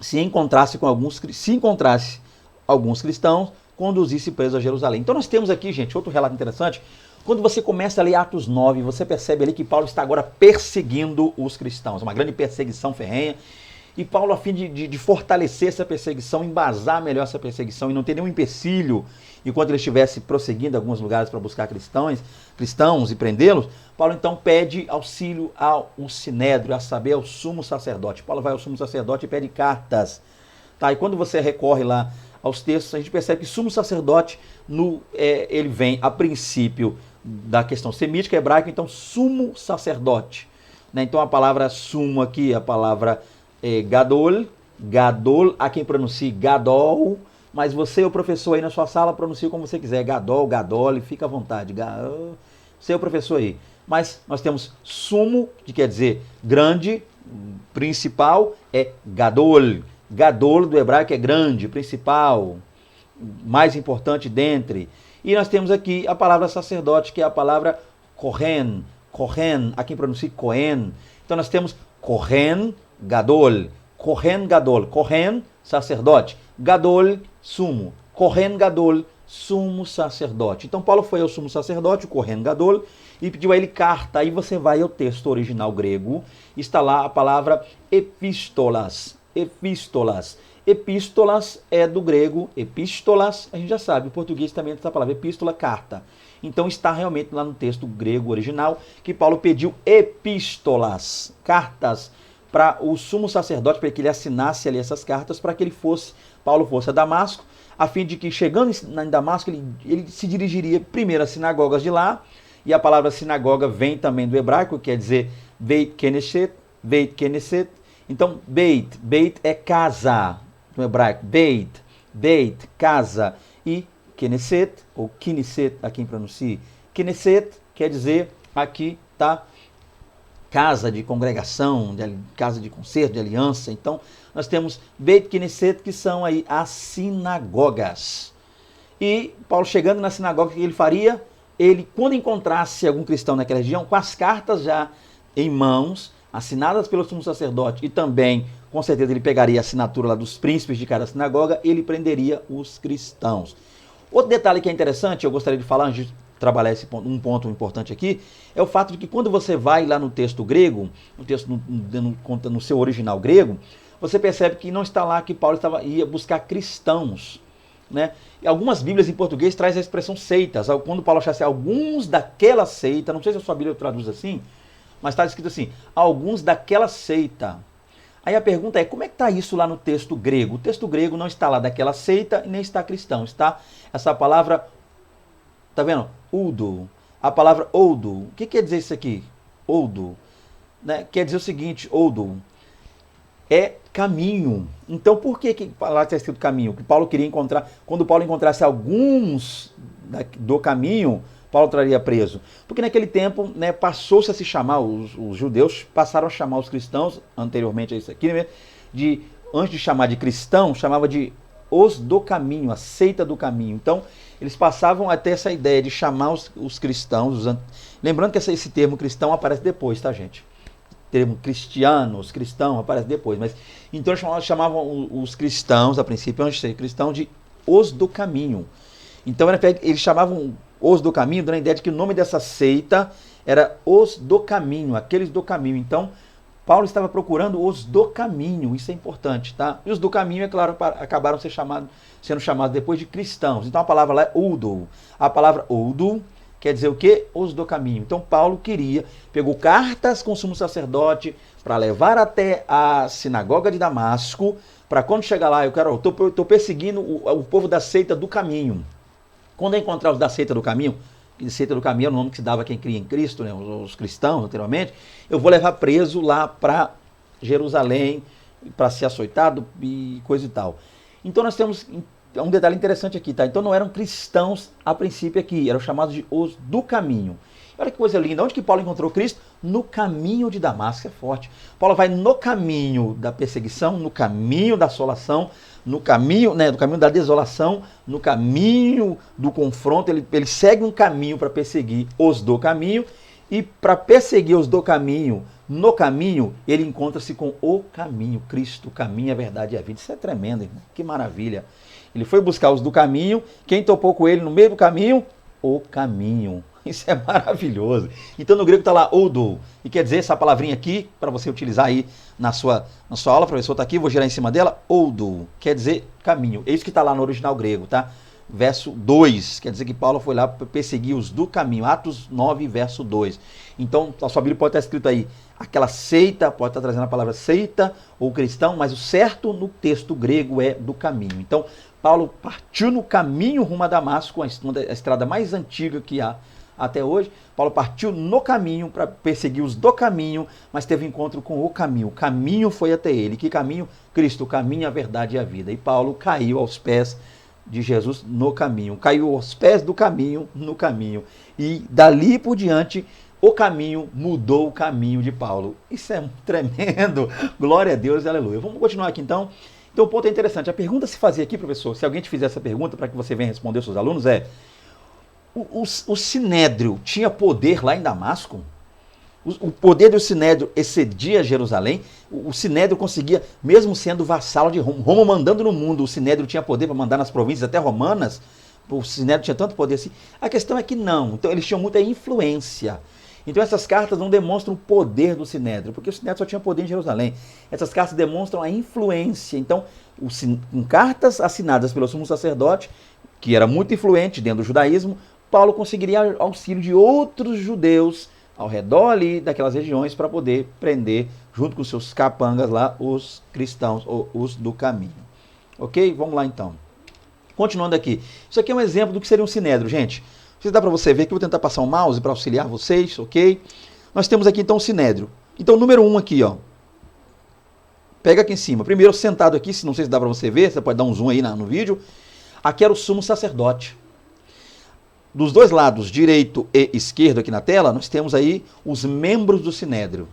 se encontrasse alguns cristãos, conduzisse presos a Jerusalém. Então nós temos aqui, gente, outro relato interessante. Quando você começa a ler Atos 9, você percebe ali que Paulo está agora perseguindo os cristãos, uma grande perseguição ferrenha. E Paulo, a fim de fortalecer essa perseguição, embasar melhor essa perseguição e não ter nenhum empecilho, enquanto ele estivesse prosseguindo em alguns lugares para buscar cristãos e prendê-los, Paulo então pede auxílio ao Sinédrio, a saber, ao sumo sacerdote. Paulo vai ao sumo sacerdote e pede cartas. Tá? E quando você recorre lá aos textos, a gente percebe que sumo sacerdote, ele vem a princípio da questão semítica, hebraica, então sumo sacerdote. Né? Então a palavra sumo aqui, a palavra gadol, há quem pronuncie gadol, mas você, o professor aí na sua sala, pronuncia como você quiser, gadol, gadol, fica à vontade, você é o professor aí. Mas nós temos sumo, que quer dizer grande, principal, é gadol. Gadol do hebraico é grande, principal, mais importante dentre. E nós temos aqui a palavra sacerdote, que é a palavra kohen, há quem pronuncie kohen. Então nós temos kohen gadol, kohen, sacerdote, gadol, sumo, kohen gadol, sumo sacerdote. Então Paulo foi ao sumo sacerdote, o kohen gadol, e pediu a ele carta. Aí você vai ao texto original grego, está lá a palavra epístolas. Epístolas é do grego, epístolas, a gente já sabe, o português também tem essa palavra, epístola, carta. Então está realmente lá no texto grego original que Paulo pediu epístolas, cartas, para o sumo sacerdote, para que ele assinasse ali essas cartas, para que Paulo fosse a Damasco, a fim de que, chegando em Damasco, ele se dirigiria primeiro às sinagogas de lá, e a palavra sinagoga vem também do hebraico, quer dizer Beit Knesset. Então, Beit é casa, no hebraico, Beit, casa, e Knesset, ou Knesset, a quem pronuncie, Knesset quer dizer, aqui está, casa de congregação, casa de concerto, de aliança. Então, nós temos Beit Knesset, que são aí as sinagogas. E Paulo, chegando na sinagoga, o que ele faria? Ele, quando encontrasse algum cristão naquela região, com as cartas já em mãos, assinadas pelo sumo sacerdote, e também, com certeza, ele pegaria a assinatura lá dos príncipes de cada sinagoga, ele prenderia os cristãos. Outro detalhe que é interessante, eu gostaria de falar, antes de trabalhar um ponto importante aqui, é o fato de que quando você vai lá no texto grego, no seu original grego, você percebe que não está lá que Paulo ia buscar cristãos. Né? E algumas Bíblias em português trazem a expressão seitas. Quando Paulo achasse alguns daquela seita, não sei se a sua Bíblia traduz assim, mas está escrito assim, alguns daquela seita. Aí a pergunta é, como é que está isso lá no texto grego? O texto grego não está lá daquela seita e nem está cristão. Está essa palavra, tá vendo? Udo. A palavra oudo. O que quer dizer isso aqui? Oudo. Né? Quer dizer o seguinte, oudo é caminho. Então por que lá está escrito caminho? Que Paulo queria encontrar, quando Paulo encontrasse alguns do caminho, Paulo traria preso. Porque naquele tempo, né, passou-se a se chamar, os judeus passaram a chamar os cristãos, anteriormente a isso aqui, né, antes de chamar de cristão, chamava de os do caminho, a seita do caminho. Então, eles passavam a ter essa ideia de chamar os cristãos, lembrando que esse termo cristão aparece depois, tá, gente? O termo cristianos, cristão, aparece depois. Mas então eles chamavam os cristãos, a princípio, antes de ser cristão, de os do caminho. Então eles chamavam os do caminho, dando a ideia de que o nome dessa seita era os do caminho, aqueles do caminho. Então, Paulo estava procurando os do caminho, isso é importante, tá? E os do caminho, é claro, acabaram sendo chamados depois de cristãos. Então a palavra lá é oudo. A palavra oudo quer dizer o quê? Os do caminho. Então Paulo pegou cartas com o sumo sacerdote para levar até a sinagoga de Damasco, para quando chegar lá, eu estou perseguindo o povo da seita do caminho. Quando eu encontrar os da seita do caminho, seita do caminho é o nome que se dava a quem cria em Cristo, né, os cristãos, anteriormente, eu vou levar preso lá para Jerusalém, para ser açoitado e coisa e tal. Então nós temos um detalhe interessante aqui, tá? Então não eram cristãos a princípio aqui, eram chamados de os do caminho. Olha que coisa linda, onde que Paulo encontrou Cristo? No caminho de Damasco, é forte. Paulo vai no caminho da perseguição, no caminho da assolação, no caminho, né, do caminho da desolação, no caminho do confronto, ele segue um caminho para perseguir os do caminho, e para perseguir os do caminho, no caminho, ele encontra-se com o caminho, Cristo, o caminho, a verdade e a vida. Isso é tremendo, irmão. Que maravilha. Ele foi buscar os do caminho, quem topou com ele no meio do caminho? O caminho. Isso é maravilhoso. Então no grego está lá odo, e quer dizer essa palavrinha aqui, para você utilizar aí na sua aula, o professor está aqui, vou girar em cima dela, odo, quer dizer caminho. É isso que está lá no original grego, tá? Verso 2, quer dizer que Paulo foi lá para perseguir os do caminho, Atos 9, verso 2. Então, a sua Bíblia pode estar escrito aí, aquela seita, pode estar trazendo a palavra seita ou cristão, mas o certo no texto grego é do caminho. Então, Paulo partiu no caminho rumo a Damasco, a estrada mais antiga que há até hoje. Paulo partiu no caminho para perseguir os do caminho, mas teve encontro com o caminho. O caminho foi até ele. Que caminho? Cristo, o caminho, a verdade e a vida. E Paulo caiu aos pés de Jesus no caminho. Caiu aos pés do caminho, no caminho. E dali por diante, o caminho mudou o caminho de Paulo. Isso é tremendo. Glória a Deus, aleluia. Vamos continuar aqui então. Então o ponto é interessante. A pergunta a se fazer aqui, professor, se alguém te fizer essa pergunta para que você venha responder aos seus alunos é: o Sinédrio tinha poder lá em Damasco? O poder do Sinédrio excedia Jerusalém? O Sinédrio conseguia, mesmo sendo vassalo de Roma, Roma mandando no mundo, o Sinédrio tinha poder para mandar nas províncias até romanas? O Sinédrio tinha tanto poder assim? A questão é que não. Então eles tinham muita influência. Então essas cartas não demonstram o poder do Sinédrio, porque o Sinédrio só tinha poder em Jerusalém. Essas cartas demonstram a influência. Então, com cartas assinadas pelo sumo sacerdote, que era muito influente dentro do judaísmo, Paulo conseguiria auxílio de outros judeus ao redor ali daquelas regiões para poder prender, junto com seus capangas lá, os cristãos, ou os do caminho. Ok? Vamos lá então. Continuando aqui. Isso aqui é um exemplo do que seria um Sinédrio, gente. Dá para você ver que eu vou tentar passar um mouse para auxiliar vocês, ok? Nós temos aqui então o Sinédrio. Então, número 1 aqui, ó. Pega aqui em cima. Primeiro, sentado aqui, se não sei se dá para você ver, você pode dar um zoom aí no vídeo. Aqui era o sumo sacerdote. Dos dois lados, direito e esquerdo aqui na tela, nós temos aí os membros do Sinédrio.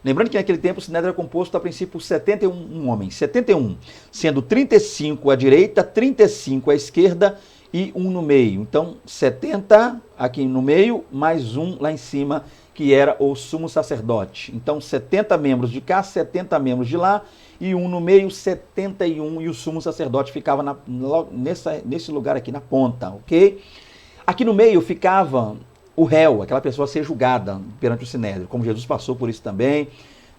Lembrando que naquele tempo o Sinédrio era composto a princípio por 71 homens. 71, sendo 35 à direita, 35 à esquerda e um no meio. Então, 70 aqui no meio, mais um lá em cima, que era o sumo sacerdote. Então, 70 membros de cá, 70 membros de lá, e um no meio, 71, e o sumo sacerdote ficava nesse lugar aqui na ponta, ok? Aqui no meio ficava o réu, aquela pessoa a ser julgada perante o Sinédrio, como Jesus passou por isso também,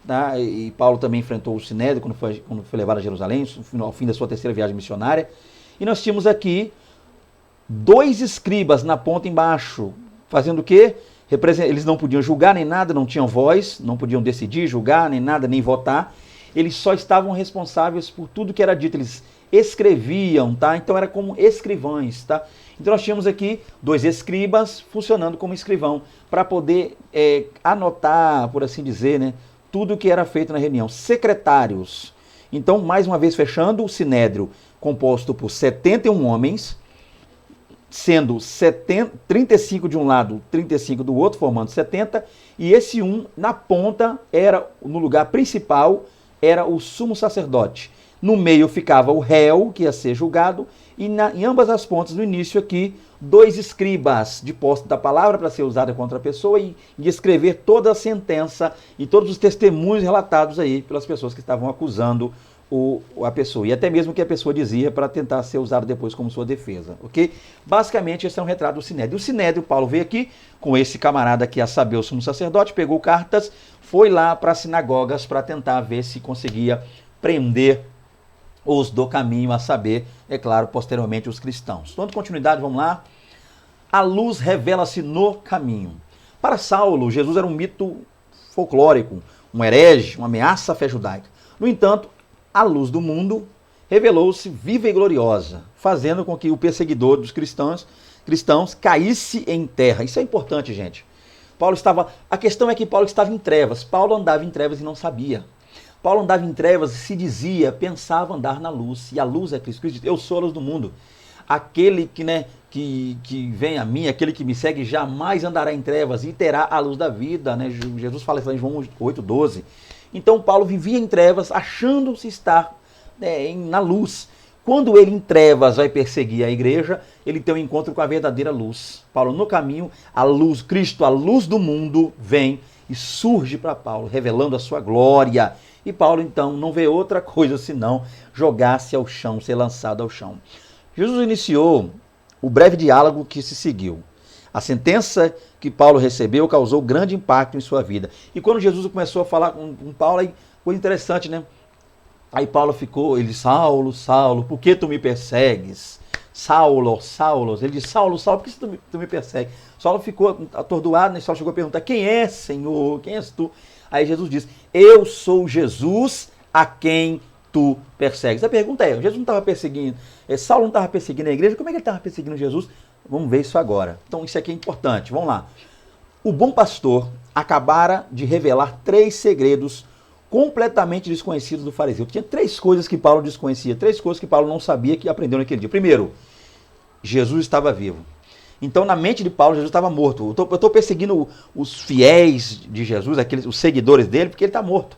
tá? E Paulo também enfrentou o Sinédrio quando foi levado a Jerusalém, ao fim da sua terceira viagem missionária. E nós tínhamos aqui 2 escribas na ponta embaixo, fazendo o quê? Eles não podiam julgar nem nada, não tinham voz, não podiam decidir, julgar nem nada, nem votar. Eles só estavam responsáveis por tudo que era dito, eles escreviam, tá? Então era como escrivães, tá? Então nós tínhamos aqui 2 escribas funcionando como escrivão, para poder anotar, por assim dizer, né, tudo o que era feito na reunião. Secretários. Então, mais uma vez fechando, o Sinédrio composto por 71 homens, sendo 35 de um lado, 35 do outro, formando 70, e esse um, na ponta, era, no lugar principal, era o sumo sacerdote. No meio ficava o réu, que ia ser julgado, e em ambas as pontas, no início aqui, 2 escribas de posse da palavra para ser usada contra a pessoa e escrever toda a sentença e todos os testemunhos relatados aí pelas pessoas que estavam acusando a pessoa, e até mesmo o que a pessoa dizia para tentar ser usado depois como sua defesa, ok? Basicamente, esse é um retrato do Sinédrio. O Sinédrio, Paulo veio aqui com esse camarada aqui a saber, o sumo sacerdote, pegou cartas, foi lá para as sinagogas para tentar ver se conseguia prender os do caminho, a saber, é claro, posteriormente os cristãos. Dando continuidade, vamos lá. A luz revela-se no caminho. Para Saulo, Jesus era um mito folclórico, um herege, uma ameaça à fé judaica. No entanto, a luz do mundo revelou-se viva e gloriosa, fazendo com que o perseguidor dos cristãos caísse em terra. Isso é importante, gente. A questão é que Paulo estava em trevas. Paulo andava em trevas e não sabia. Paulo andava em trevas e se dizia, pensava andar na luz. E a luz é Cristo. Cristo diz, eu sou a luz do mundo. Aquele que vem a mim, aquele que me segue, jamais andará em trevas e terá a luz da vida. Né? Jesus fala isso em João 8,12. Então Paulo vivia em trevas, achando-se estar na luz. Quando ele em trevas vai perseguir a igreja, ele tem um encontro com a verdadeira luz. Paulo, no caminho, a luz, Cristo, a luz do mundo, vem e surge para Paulo, revelando a sua glória. E Paulo, então, não vê outra coisa senão jogar-se ao chão, ser lançado ao chão. Jesus iniciou o breve diálogo que se seguiu. A sentença que Paulo recebeu causou grande impacto em sua vida. E quando Jesus começou a falar com Paulo, aí foi interessante, né? Aí Paulo ficou, ele disse, Saulo, Saulo, por que tu me persegues? Saulo, Saulo, ele disse, Saulo, Saulo, por que tu me persegue? Saulo ficou atordoado, né? Saulo chegou a perguntar, quem é, Senhor? Quem és tu? Aí Jesus disse, eu sou Jesus a quem tu persegues. A pergunta é, Jesus não estava perseguindo, Saulo não estava perseguindo a igreja, como é que ele estava perseguindo Jesus? Vamos ver isso agora. Então isso aqui é importante, vamos lá. O bom pastor acabara de revelar 3 segredos completamente desconhecidos do fariseu. Tinha 3 coisas que Paulo desconhecia, 3 coisas que Paulo não sabia que aprendeu naquele dia. Primeiro, Jesus estava vivo. Então, na mente de Paulo, Jesus estava morto. Eu estou perseguindo os fiéis de Jesus, os seguidores dele, porque ele está morto.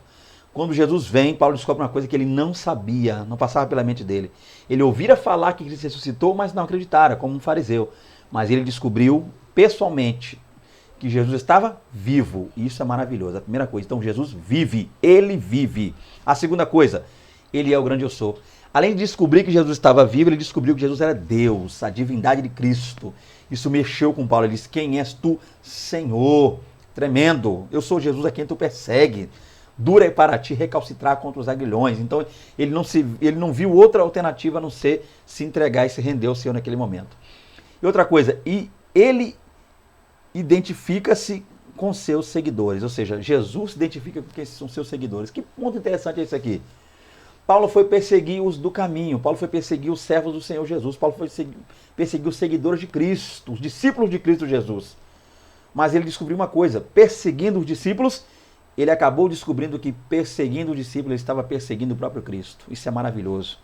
Quando Jesus vem, Paulo descobre uma coisa que ele não sabia, não passava pela mente dele. Ele ouvira falar que Cristo ressuscitou, mas não acreditara, como um fariseu. Mas ele descobriu pessoalmente que Jesus estava vivo. E isso é maravilhoso. A primeira coisa, então Jesus vive, ele vive. A segunda coisa, ele é o grande eu sou. Além de descobrir que Jesus estava vivo, ele descobriu que Jesus era Deus, a divindade de Cristo. Isso mexeu com Paulo. Ele disse, quem és tu, Senhor? Tremendo. Eu sou Jesus a quem tu persegue. Dura é para ti recalcitrar contra os aguilhões. Então ele não viu outra alternativa a não ser se entregar e se render ao Senhor naquele momento. E outra coisa, e ele identifica-se com seus seguidores, ou seja, Jesus se identifica com quem são seus seguidores. Que ponto interessante é esse aqui? Paulo foi perseguir os do caminho, Paulo foi perseguir os servos do Senhor Jesus, Paulo foi perseguir os seguidores de Cristo, os discípulos de Cristo Jesus. Mas ele descobriu uma coisa, perseguindo os discípulos, ele acabou descobrindo que perseguindo os discípulos, ele estava perseguindo o próprio Cristo. Isso é maravilhoso.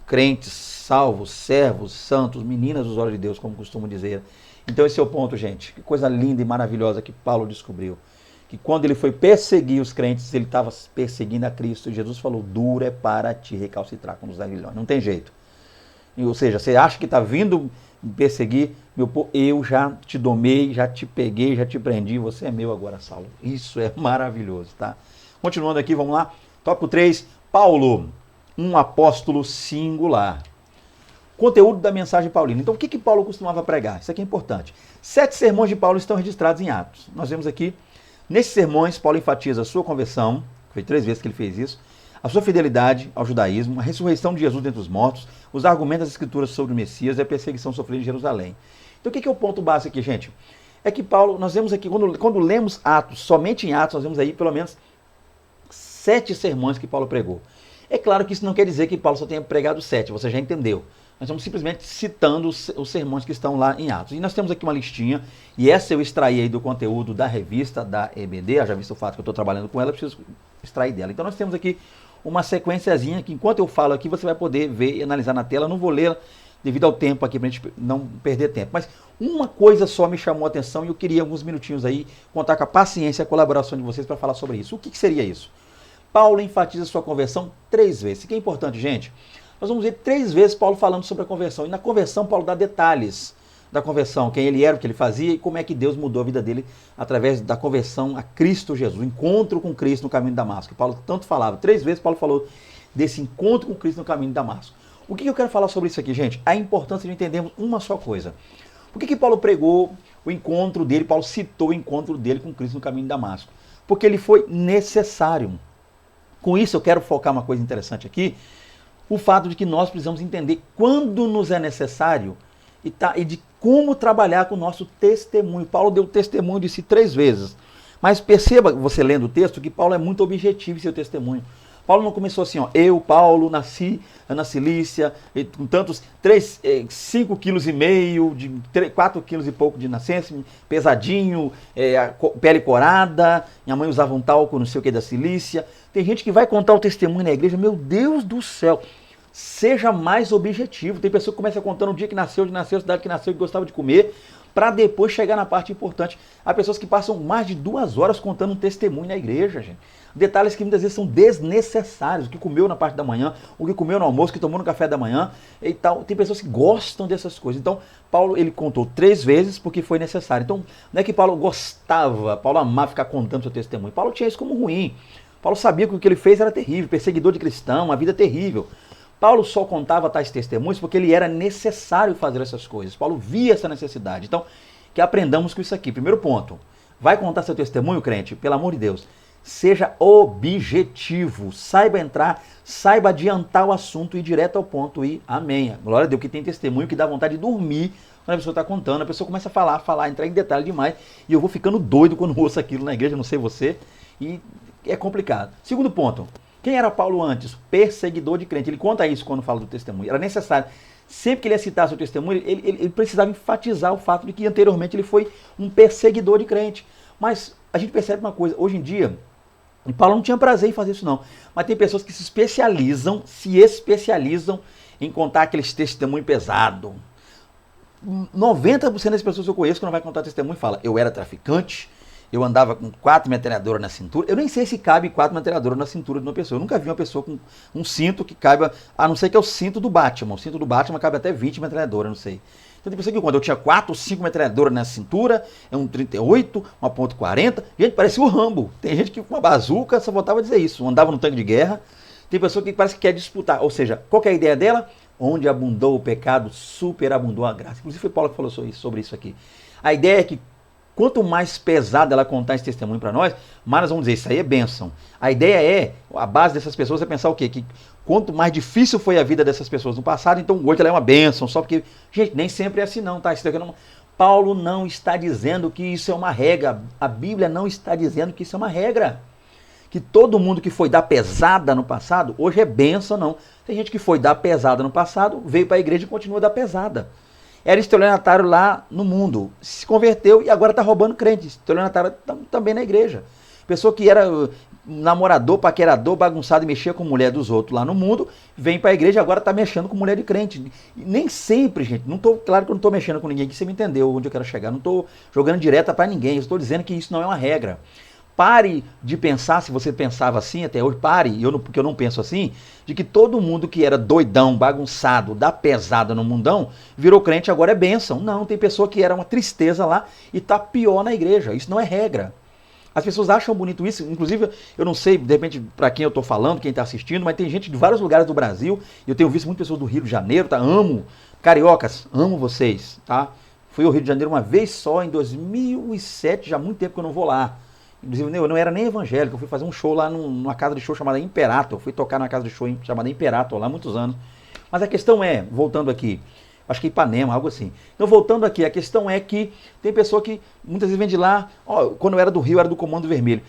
Crentes, salvos, servos, santos, meninas dos olhos de Deus, como costumo dizer. Então esse é o ponto, gente. Que coisa linda e maravilhosa que Paulo descobriu. Que quando ele foi perseguir os crentes, ele estava perseguindo a Cristo. E Jesus falou, dura é para te recalcitrar com os aguilhões. Não tem jeito. Ou seja, você acha que está vindo me perseguir, meu povo, eu já te domei, já te peguei, já te prendi, você é meu agora, Saulo. Isso é maravilhoso, tá? Continuando aqui, vamos lá. Tópico 3, Paulo, um apóstolo singular. Conteúdo da mensagem paulina. Então, o que Paulo costumava pregar? Isso aqui é importante. 7 sermões de Paulo estão registrados em Atos. Nós vemos aqui, nesses sermões, Paulo enfatiza a sua conversão, foi 3 vezes que ele fez isso, a sua fidelidade ao judaísmo, a ressurreição de Jesus dentre os mortos, os argumentos das escrituras sobre o Messias e a perseguição sofrida em Jerusalém. Então, o que é o ponto básico aqui, gente? É que Paulo, nós vemos aqui, quando lemos Atos, somente em Atos, nós vemos aí pelo menos 7 sermões que Paulo pregou. É claro que isso não quer dizer que Paulo só tenha pregado 7, você já entendeu. Nós estamos simplesmente citando os sermões que estão lá em Atos. E nós temos aqui uma listinha, e essa eu extraí aí do conteúdo da revista da EBD, já visto o fato que eu estou trabalhando com ela, eu preciso extrair dela. Então nós temos aqui uma sequenciazinha que enquanto eu falo aqui, você vai poder ver e analisar na tela. Eu não vou ler devido ao tempo aqui, para a gente não perder tempo. Mas uma coisa só me chamou a atenção e eu queria alguns minutinhos aí contar com a paciência e a colaboração de vocês para falar sobre isso. O que seria isso? Paulo enfatiza sua conversão 3 vezes. Isso que é importante, gente. Nós vamos ver 3 vezes Paulo falando sobre a conversão. E na conversão, Paulo dá detalhes da conversão, quem ele era, o que ele fazia e como é que Deus mudou a vida dele através da conversão a Cristo Jesus, o encontro com Cristo no caminho de Damasco. Paulo tanto falava, 3 vezes Paulo falou desse encontro com Cristo no caminho de Damasco. O que eu quero falar sobre isso aqui, gente? A importância de entendermos uma só coisa. Por que Paulo pregou o encontro dele, Paulo citou o encontro dele com Cristo no caminho de Damasco? Porque ele foi necessário. Com isso eu quero focar uma coisa interessante aqui, o fato de que nós precisamos entender quando nos é necessário e de como trabalhar com o nosso testemunho. Paulo deu testemunho de si 3 vezes. Mas perceba, você lendo o texto, que Paulo é muito objetivo em seu testemunho. Paulo não começou assim, ó, eu, Paulo, nasci na Cilícia, com tantos 5,5 kg, 4 kg e pouco de nascença, pesadinho, pele corada, minha mãe usava um talco, não sei o que, da Cilícia. Tem gente que vai contar o testemunho na igreja, meu Deus do céu, seja mais objetivo. Tem pessoa que começa contando o dia que nasceu, a cidade que nasceu, que gostava de comer. para depois chegar na parte importante. Há pessoas que passam mais de 2 horas contando um testemunho na igreja, gente. Detalhes que muitas vezes são desnecessários, o que comeu na parte da manhã, o que comeu no almoço, o que tomou no café da manhã e tal. Tem pessoas que gostam dessas coisas. Então, Paulo, ele contou 3 vezes porque foi necessário. Então, não é que Paulo gostava, Paulo amava ficar contando seu testemunho. Paulo tinha isso como ruim. Paulo sabia que o que ele fez era terrível, perseguidor de cristão, uma vida terrível. Paulo só contava tais testemunhos porque ele era necessário fazer essas coisas. Paulo via essa necessidade. Então, que aprendamos com isso aqui. Primeiro ponto, vai contar seu testemunho, crente? Pelo amor de Deus, seja objetivo, saiba entrar, saiba adiantar o assunto e ir direto ao ponto e amém. Glória a Deus, que tem testemunho que dá vontade de dormir quando a pessoa está contando, a pessoa começa a falar, entrar em detalhe demais, e eu vou ficando doido quando ouço aquilo na igreja, não sei você, e é complicado. Segundo ponto, quem era Paulo antes? Perseguidor de crente. Ele conta isso quando fala do testemunho. Era necessário. Sempre que ele ia citar seu testemunho, ele precisava enfatizar o fato de que anteriormente ele foi um perseguidor de crente. Mas a gente percebe uma coisa, hoje em dia, e Paulo não tinha prazer em fazer isso não, mas tem pessoas que se especializam em contar aqueles testemunhos pesados. 90% das pessoas que eu conheço, quando vai contar testemunho, fala, eu era traficante, eu andava com 4 metralhadoras na cintura. Eu nem sei se cabe 4 metralhadoras na cintura de uma pessoa. Eu nunca vi uma pessoa com um cinto que caiba, a não ser que é o cinto do Batman. O cinto do Batman cabe até 20 metralhadoras, não sei. Então tem pessoa que quando eu tinha 4 ou 5 metralhadoras na cintura, é um 38, uma .40, gente, parecia o Rambo. Tem gente que com uma bazuca só voltava a dizer isso, andava no tanque de guerra. Tem pessoa que parece que quer disputar, ou seja, qual que é a ideia dela? Onde abundou o pecado, superabundou a graça. Inclusive foi Paulo que falou sobre isso aqui. A ideia é que quanto mais pesado ela contar esse testemunho para nós, mais nós vamos dizer, isso aí é bênção. A ideia é, a base dessas pessoas é pensar o quê? Que quanto mais difícil foi a vida dessas pessoas no passado, então hoje ela é uma bênção, só porque, gente, nem sempre é assim não, tá? Paulo não está dizendo que isso é uma regra, a Bíblia não está dizendo que isso é uma regra. Que todo mundo que foi dar pesada no passado, hoje é bênção, não. Tem gente que foi dar pesada no passado, veio para a igreja e continua a dar pesada. Era estelionatário lá no mundo, se converteu e agora está roubando crente. Estelionatário também na igreja. Pessoa que era namorador, paquerador, bagunçado e mexia com mulher dos outros lá no mundo, vem para a igreja e agora está mexendo com mulher de crente. E nem sempre, gente, claro que eu não estou mexendo com ninguém, que você me entendeu onde eu quero chegar. Não estou jogando direta para ninguém, eu estou dizendo que isso não é uma regra. Pare de pensar, se você pensava assim até hoje, pare, porque eu não penso assim, de que todo mundo que era doidão, bagunçado, dá pesada no mundão, virou crente, agora é bênção. Não, tem pessoa que era uma tristeza lá e está pior na igreja. Isso não é regra. As pessoas acham bonito isso, inclusive, eu não sei, de repente, para quem eu estou falando, quem está assistindo, mas tem gente de vários lugares do Brasil, eu tenho visto muitas pessoas do Rio de Janeiro, tá? Amo, cariocas, amo vocês, tá? Fui ao Rio de Janeiro uma vez só, em 2007, já há muito tempo que eu não vou lá. Inclusive, eu não era nem evangélico, eu fui fazer um show lá numa casa de show chamada Imperator. Eu fui tocar numa casa de show chamada Imperator lá há muitos anos. Mas a questão é, voltando aqui, acho que Ipanema, algo assim. Então, voltando aqui, a questão é que tem pessoa que muitas vezes vem de lá, quando eu era do Rio, eu era do Comando Vermelho.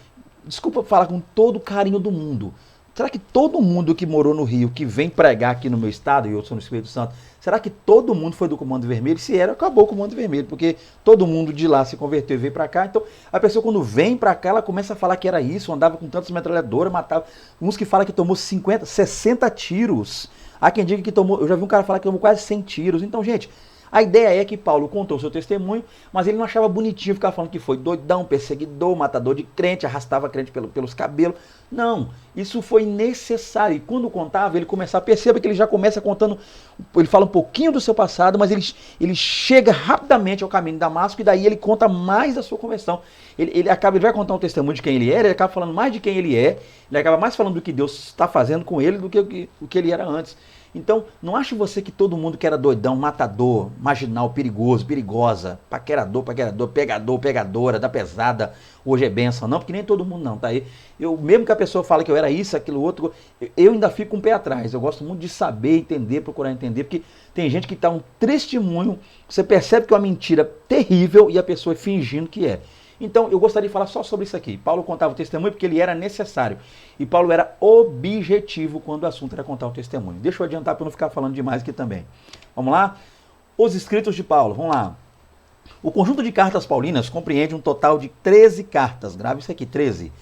Desculpa falar com todo o carinho do mundo. Será que todo mundo que morou no Rio, que vem pregar aqui no meu estado, e eu sou no Espírito Santo, será que todo mundo foi do Comando Vermelho? Se era, acabou o Comando Vermelho, porque todo mundo de lá se converteu e veio para cá. Então, a pessoa quando vem para cá, ela começa a falar que era isso, andava com tantas metralhadoras, matava. Uns que falam que tomou 50, 60 tiros. Há quem diga que tomou, eu já vi um cara falar que tomou quase 100 tiros. Então, gente, a ideia é que Paulo contou o seu testemunho, mas ele não achava bonitinho ficar falando que foi doidão, perseguidor, matador de crente, arrastava crente pelos cabelos. Não, isso foi necessário. E quando contava, ele começava, perceba que ele já começa contando, ele fala um pouquinho do seu passado, mas ele chega rapidamente ao caminho de Damasco e daí ele conta mais da sua conversão. Ele vai contar um testemunho de quem ele era, ele acaba falando mais de quem ele é, ele acaba mais falando do que Deus está fazendo com ele do que o que ele era antes. Então, não ache você que todo mundo que era doidão, matador, marginal, perigoso, perigosa, paquerador, pegador, pegadora, da pesada, hoje é bênção. Não, porque nem todo mundo não, tá aí. Mesmo que a pessoa fale que eu era isso, aquilo, outro, eu ainda fico um pé atrás. Eu gosto muito de saber, entender, procurar entender, porque tem gente que dá um testemunho, você percebe que é uma mentira terrível e a pessoa é fingindo que é. Então, eu gostaria de falar só sobre isso aqui. Paulo contava o testemunho porque ele era necessário. E Paulo era objetivo quando o assunto era contar o testemunho. Deixa eu adiantar para não ficar falando demais aqui também. Vamos lá? Os escritos de Paulo, vamos lá. O conjunto de cartas paulinas compreende um total de 13 cartas. Grave isso aqui, 13.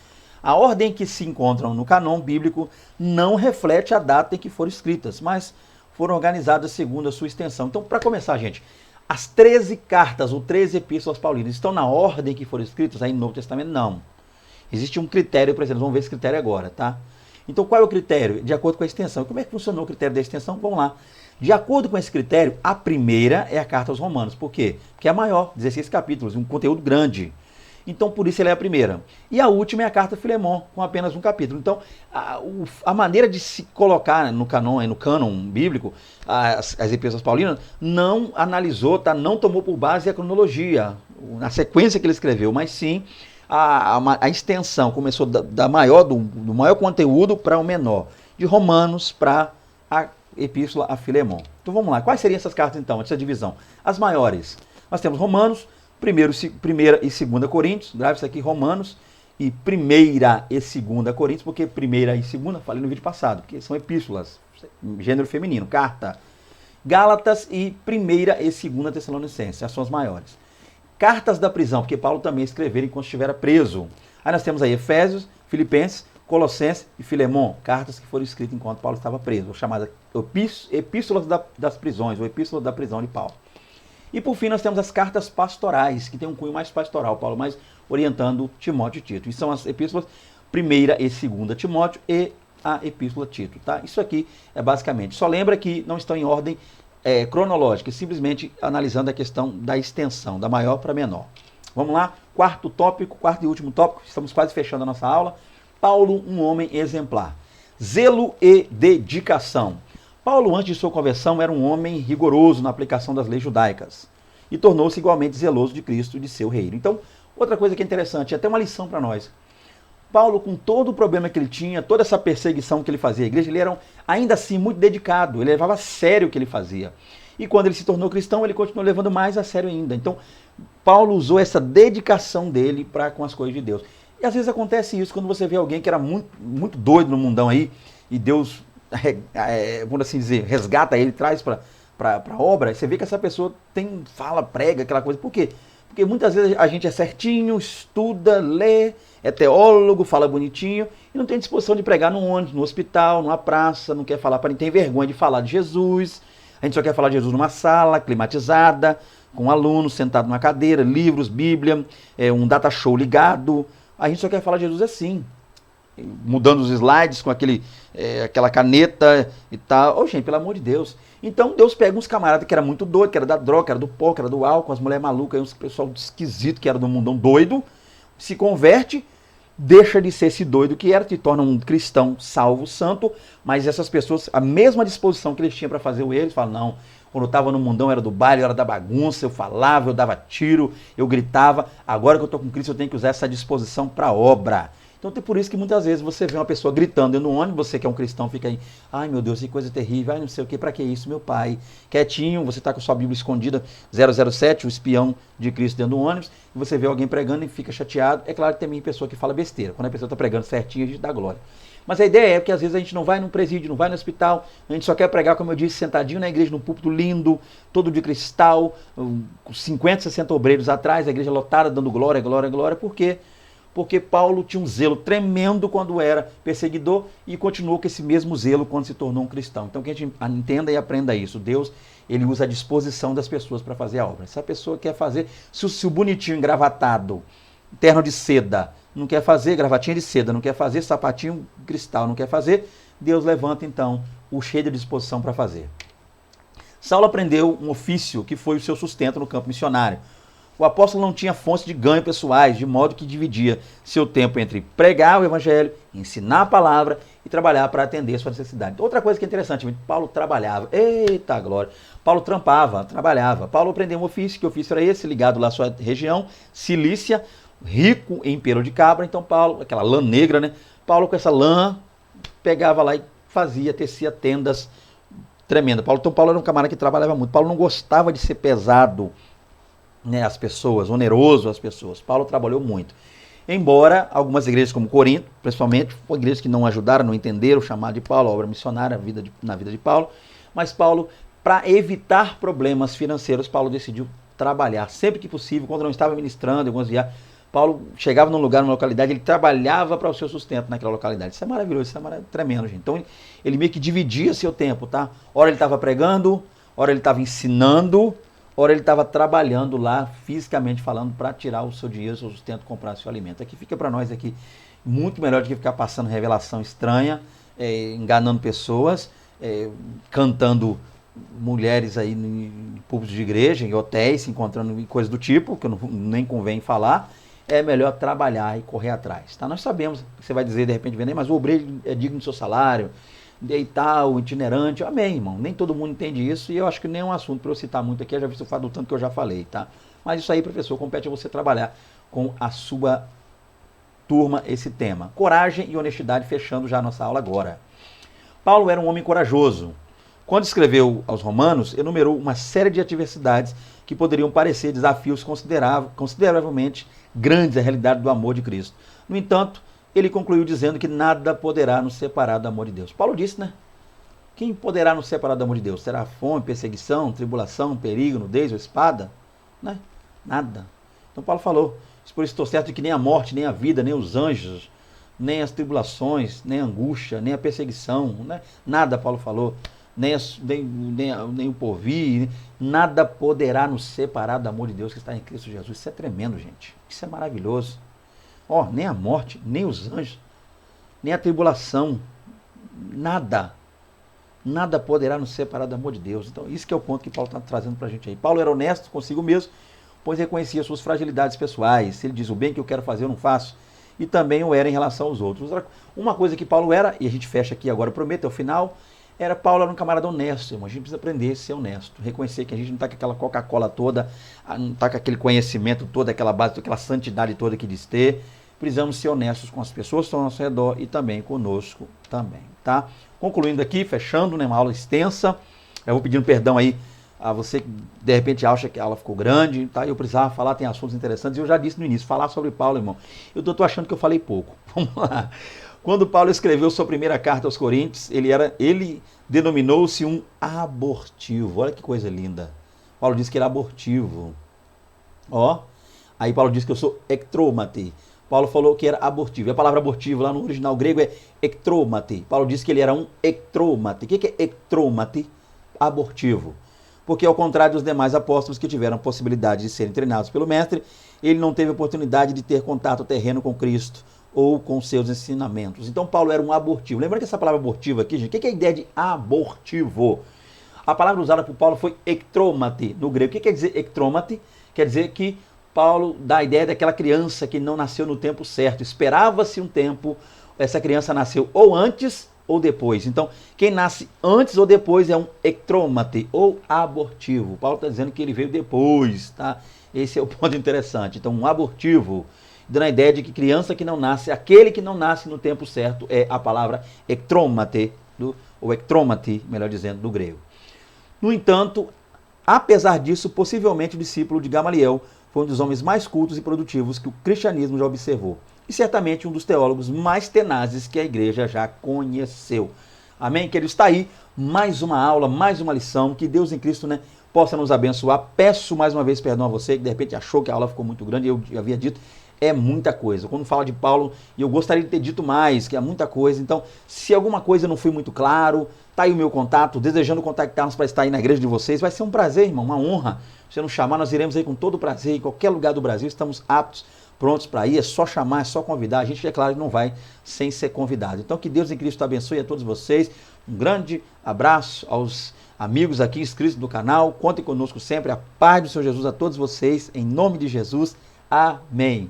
A ordem que se encontram no cânon bíblico não reflete a data em que foram escritas, mas foram organizadas segundo a sua extensão. Então, para começar, gente, As 13 cartas, ou 13 epístolas paulinas, estão na ordem que foram escritas aí no Novo Testamento? Não. Existe um critério, por exemplo, vamos ver esse critério agora, tá? Então, qual é o critério? De acordo com a extensão. Como é que funcionou o critério da extensão? Vamos lá. De acordo com esse critério, a primeira é a carta aos Romanos. Por quê? Porque é a maior, 16 capítulos, um conteúdo grande. Então, por isso ela é a primeira. E a última é a carta a Filemon, com apenas um capítulo. Então, a maneira de se colocar no cânon bíblico, as epístolas paulinas, não analisou, tá? Não tomou por base a cronologia, a sequência que ele escreveu, mas sim a extensão. Começou do maior conteúdo para o menor. De Romanos para a epístola a Filemon. Então, vamos lá. Quais seriam essas cartas, então, essa divisão? As maiores. Nós temos Romanos, primeira e segunda Coríntios, grave isso aqui, Romanos, e primeira e segunda Coríntios, porque primeira e segunda, falei no vídeo passado, porque são epístolas, gênero feminino, carta. Gálatas e primeira e segunda Tessalonicenses, essas são as maiores. Cartas da prisão, porque Paulo também escreveu enquanto estivera preso. Aí nós temos aí Efésios, Filipenses, Colossenses e Filemon, cartas que foram escritas enquanto Paulo estava preso, chamadas epístolas das prisões, ou epístola da prisão de Paulo. E por fim nós temos as cartas pastorais, que tem um cunho mais pastoral, Paulo mais orientando Timóteo e Tito. E são as epístolas primeira e segunda Timóteo e a epístola Tito. Tá? Isso aqui é basicamente. Só lembra que não estão em ordem cronológica, simplesmente analisando a questão da extensão, da maior para menor. Vamos lá, quarto e último tópico, estamos quase fechando a nossa aula. Paulo, um homem exemplar. Zelo e dedicação. Paulo, antes de sua conversão, era um homem rigoroso na aplicação das leis judaicas e tornou-se igualmente zeloso de Cristo e de seu reino. Então, outra coisa que é interessante, até uma lição para nós. Paulo, com todo o problema que ele tinha, toda essa perseguição que ele fazia à igreja, ele era ainda assim muito dedicado, ele levava a sério o que ele fazia. E quando ele se tornou cristão, ele continuou levando mais a sério ainda. Então, Paulo usou essa dedicação dele para com as coisas de Deus. E às vezes acontece isso quando você vê alguém que era muito, muito doido no mundão aí, e Deus, vamos assim dizer, resgata ele, traz para a obra, você vê que essa pessoa prega aquela coisa. Por quê? Porque muitas vezes a gente é certinho, estuda, lê, é teólogo, fala bonitinho, e não tem disposição de pregar no ônibus, no hospital, numa praça, não quer falar para ninguém, tem vergonha de falar de Jesus, a gente só quer falar de Jesus numa sala climatizada, com um aluno sentado numa cadeira, livros, Bíblia, um data show ligado. A gente só quer falar de Jesus assim, mudando os slides com aquela caneta e tal. Gente, pelo amor de Deus. Então Deus pega uns camaradas que era muito doido, que era da droga, que era do pó, que era do álcool, as mulheres malucas, uns pessoal esquisito que era do mundão doido, se converte, deixa de ser esse doido que era, se torna um cristão salvo, santo, mas essas pessoas, a mesma disposição que eles tinham para fazer eles, falam, não, quando eu estava no mundão era do baile, era da bagunça, eu falava, eu dava tiro, eu gritava, agora que eu estou com Cristo eu tenho que usar essa disposição para a obra. Então tem por isso que muitas vezes você vê uma pessoa gritando no ônibus, você que é um cristão fica aí, ai meu Deus, que coisa terrível, ai não sei o que, para que isso, meu pai? Quietinho, você está com sua Bíblia escondida, 007, o espião de Cristo dentro do ônibus, e você vê alguém pregando e fica chateado. É claro que tem pessoa que fala besteira, quando a pessoa está pregando certinho a gente dá glória. Mas a ideia é que às vezes a gente não vai num presídio, não vai no hospital, a gente só quer pregar, como eu disse, sentadinho na igreja, num púlpito lindo, todo de cristal, 50, 60 obreiros atrás, a igreja lotada, dando glória, glória, glória. Por quê? Porque Paulo tinha um zelo tremendo quando era perseguidor e continuou com esse mesmo zelo quando se tornou um cristão. Então que a gente entenda e aprenda isso. Deus, ele usa a disposição das pessoas para fazer a obra. Se a pessoa quer fazer, se o bonitinho engravatado, terno de seda, não quer fazer, gravatinha de seda, não quer fazer, sapatinho cristal, não quer fazer, Deus levanta então o cheio de disposição para fazer. Saulo aprendeu um ofício que foi o seu sustento no campo missionário. O apóstolo não tinha fontes de ganho pessoais, de modo que dividia seu tempo entre pregar o evangelho, ensinar a palavra e trabalhar para atender a sua necessidade. Outra coisa que é interessante, Paulo trabalhava. Eita glória! Paulo trabalhava. Paulo aprendeu um ofício, que ofício era esse, ligado lá à sua região, Cilícia, rico em pelo de cabra. Então Paulo, aquela lã negra, né? Paulo com essa lã, pegava lá e tecia tendas tremendas. Então Paulo era um camarada que trabalhava muito. Paulo não gostava de ser pesado, né, as pessoas, oneroso às pessoas. Paulo trabalhou muito. Embora algumas igrejas como Corinto, principalmente, foram igrejas que não ajudaram, não entenderam o chamado de Paulo, a obra missionária na vida de Paulo, mas Paulo, para evitar problemas financeiros, Paulo decidiu trabalhar sempre que possível, quando não estava ministrando, algumas viagens, Paulo chegava num lugar, numa localidade, ele trabalhava para o seu sustento naquela localidade. Isso é maravilhoso, isso é tremendo, gente. Então ele meio que dividia seu tempo, tá? Ora ele estava pregando, ora ele estava ensinando, ora ele estava trabalhando lá, fisicamente falando, para tirar o seu dinheiro, o seu sustento, comprar seu alimento. Aqui fica para nós aqui muito melhor do que ficar passando revelação estranha, enganando pessoas, cantando mulheres aí em púlpitos de igreja, em hotéis, se encontrando em coisas do tipo, que nem convém falar. É melhor trabalhar e correr atrás. Tá? Nós sabemos que você vai dizer, de repente, mas o obreiro é digno do seu salário, e tal, itinerante. Amém, irmão. Nem todo mundo entende isso e eu acho que nem é um assunto para eu citar muito aqui. Eu já vi o fato do tanto que eu já falei, tá? Mas isso aí, professor, compete a você trabalhar com a sua turma esse tema. Coragem e honestidade, fechando já a nossa aula agora. Paulo era um homem corajoso. Quando escreveu aos Romanos, enumerou uma série de adversidades que poderiam parecer desafios consideravelmente grandes à realidade do amor de Cristo. No entanto, ele concluiu dizendo que nada poderá nos separar do amor de Deus. Paulo disse, né? Quem poderá nos separar do amor de Deus? Será fome, perseguição, tribulação, perigo, nudez ou espada? Né? Nada. Então Paulo falou, por isso estou certo de que nem a morte, nem a vida, nem os anjos, nem as tribulações, nem a angústia, nem a perseguição, né? Nada, Paulo falou, nem o porvir, nada poderá nos separar do amor de Deus que está em Cristo Jesus. Isso é tremendo, gente. Isso é maravilhoso. Nem a morte, nem os anjos, nem a tribulação, nada poderá nos separar do amor de Deus. Então, isso que é o ponto que Paulo está trazendo para a gente aí. Paulo era honesto consigo mesmo, pois reconhecia suas fragilidades pessoais. Ele diz, o bem que eu quero fazer eu não faço. E também o era em relação aos outros. Uma coisa que Paulo era, e a gente fecha aqui agora, prometo, ao final, Paulo era um camarada honesto, irmão. A gente precisa aprender a ser honesto, reconhecer que a gente não está com aquela Coca-Cola toda, não está com aquele conhecimento todo, aquela base, aquela santidade toda que diz ter. Precisamos ser honestos com as pessoas que estão ao nosso redor e também conosco também, tá? Concluindo aqui, fechando, né, uma aula extensa, eu vou pedindo perdão aí a você que de repente acha que a aula ficou grande, tá? Eu precisava falar, tem assuntos interessantes, eu já disse no início, falar sobre Paulo, irmão. Eu tô achando que eu falei pouco. Vamos lá. Quando Paulo escreveu sua primeira carta aos Coríntios, ele denominou-se um abortivo. Olha que coisa linda. Paulo disse que era abortivo. Aí Paulo disse que eu sou ectromate. Paulo falou que era abortivo. E a palavra abortivo lá no original grego é ectromate. Paulo disse que ele era um ectromate. O que é ectromate? Abortivo. Porque ao contrário dos demais apóstolos que tiveram a possibilidade de serem treinados pelo mestre, ele não teve a oportunidade de ter contato terreno com Cristo ou com seus ensinamentos. Então Paulo era um abortivo. Lembrando que essa palavra abortivo aqui, gente, o que é a ideia de abortivo? A palavra usada por Paulo foi ectromate no grego. O que quer dizer ectromate? Quer dizer que Paulo dá a ideia daquela criança que não nasceu no tempo certo. Esperava-se um tempo, essa criança nasceu ou antes ou depois. Então, quem nasce antes ou depois é um ectromate ou abortivo. Paulo está dizendo que ele veio depois, tá? Esse é o ponto interessante. Então, um abortivo, dando a ideia de que criança que não nasce, aquele que não nasce no tempo certo, é a palavra ectromate, ou ectromate, melhor dizendo, do grego. No entanto, apesar disso, possivelmente o discípulo de Gamaliel foi um dos homens mais cultos e produtivos que o cristianismo já observou. E certamente um dos teólogos mais tenazes que a igreja já conheceu. Amém? Queridos, está aí mais uma aula, mais uma lição. Que Deus em Cristo, né, possa nos abençoar. Peço mais uma vez perdão a você que de repente achou que a aula ficou muito grande. Eu havia dito, é muita coisa. Quando fala de Paulo, eu gostaria de ter dito mais, que é muita coisa. Então, se alguma coisa não foi muito claro, tá aí o meu contato, desejando contactar-nos para estar aí na igreja de vocês. Vai ser um prazer, irmão, uma honra. Se você nos chamar, nós iremos aí com todo prazer, em qualquer lugar do Brasil, estamos aptos, prontos para ir. É só chamar, é só convidar. A gente, é claro, não vai sem ser convidado. Então, que Deus em Cristo abençoe a todos vocês. Um grande abraço aos amigos aqui inscritos no canal. Contem conosco sempre. A paz do Senhor Jesus a todos vocês. Em nome de Jesus. Amém.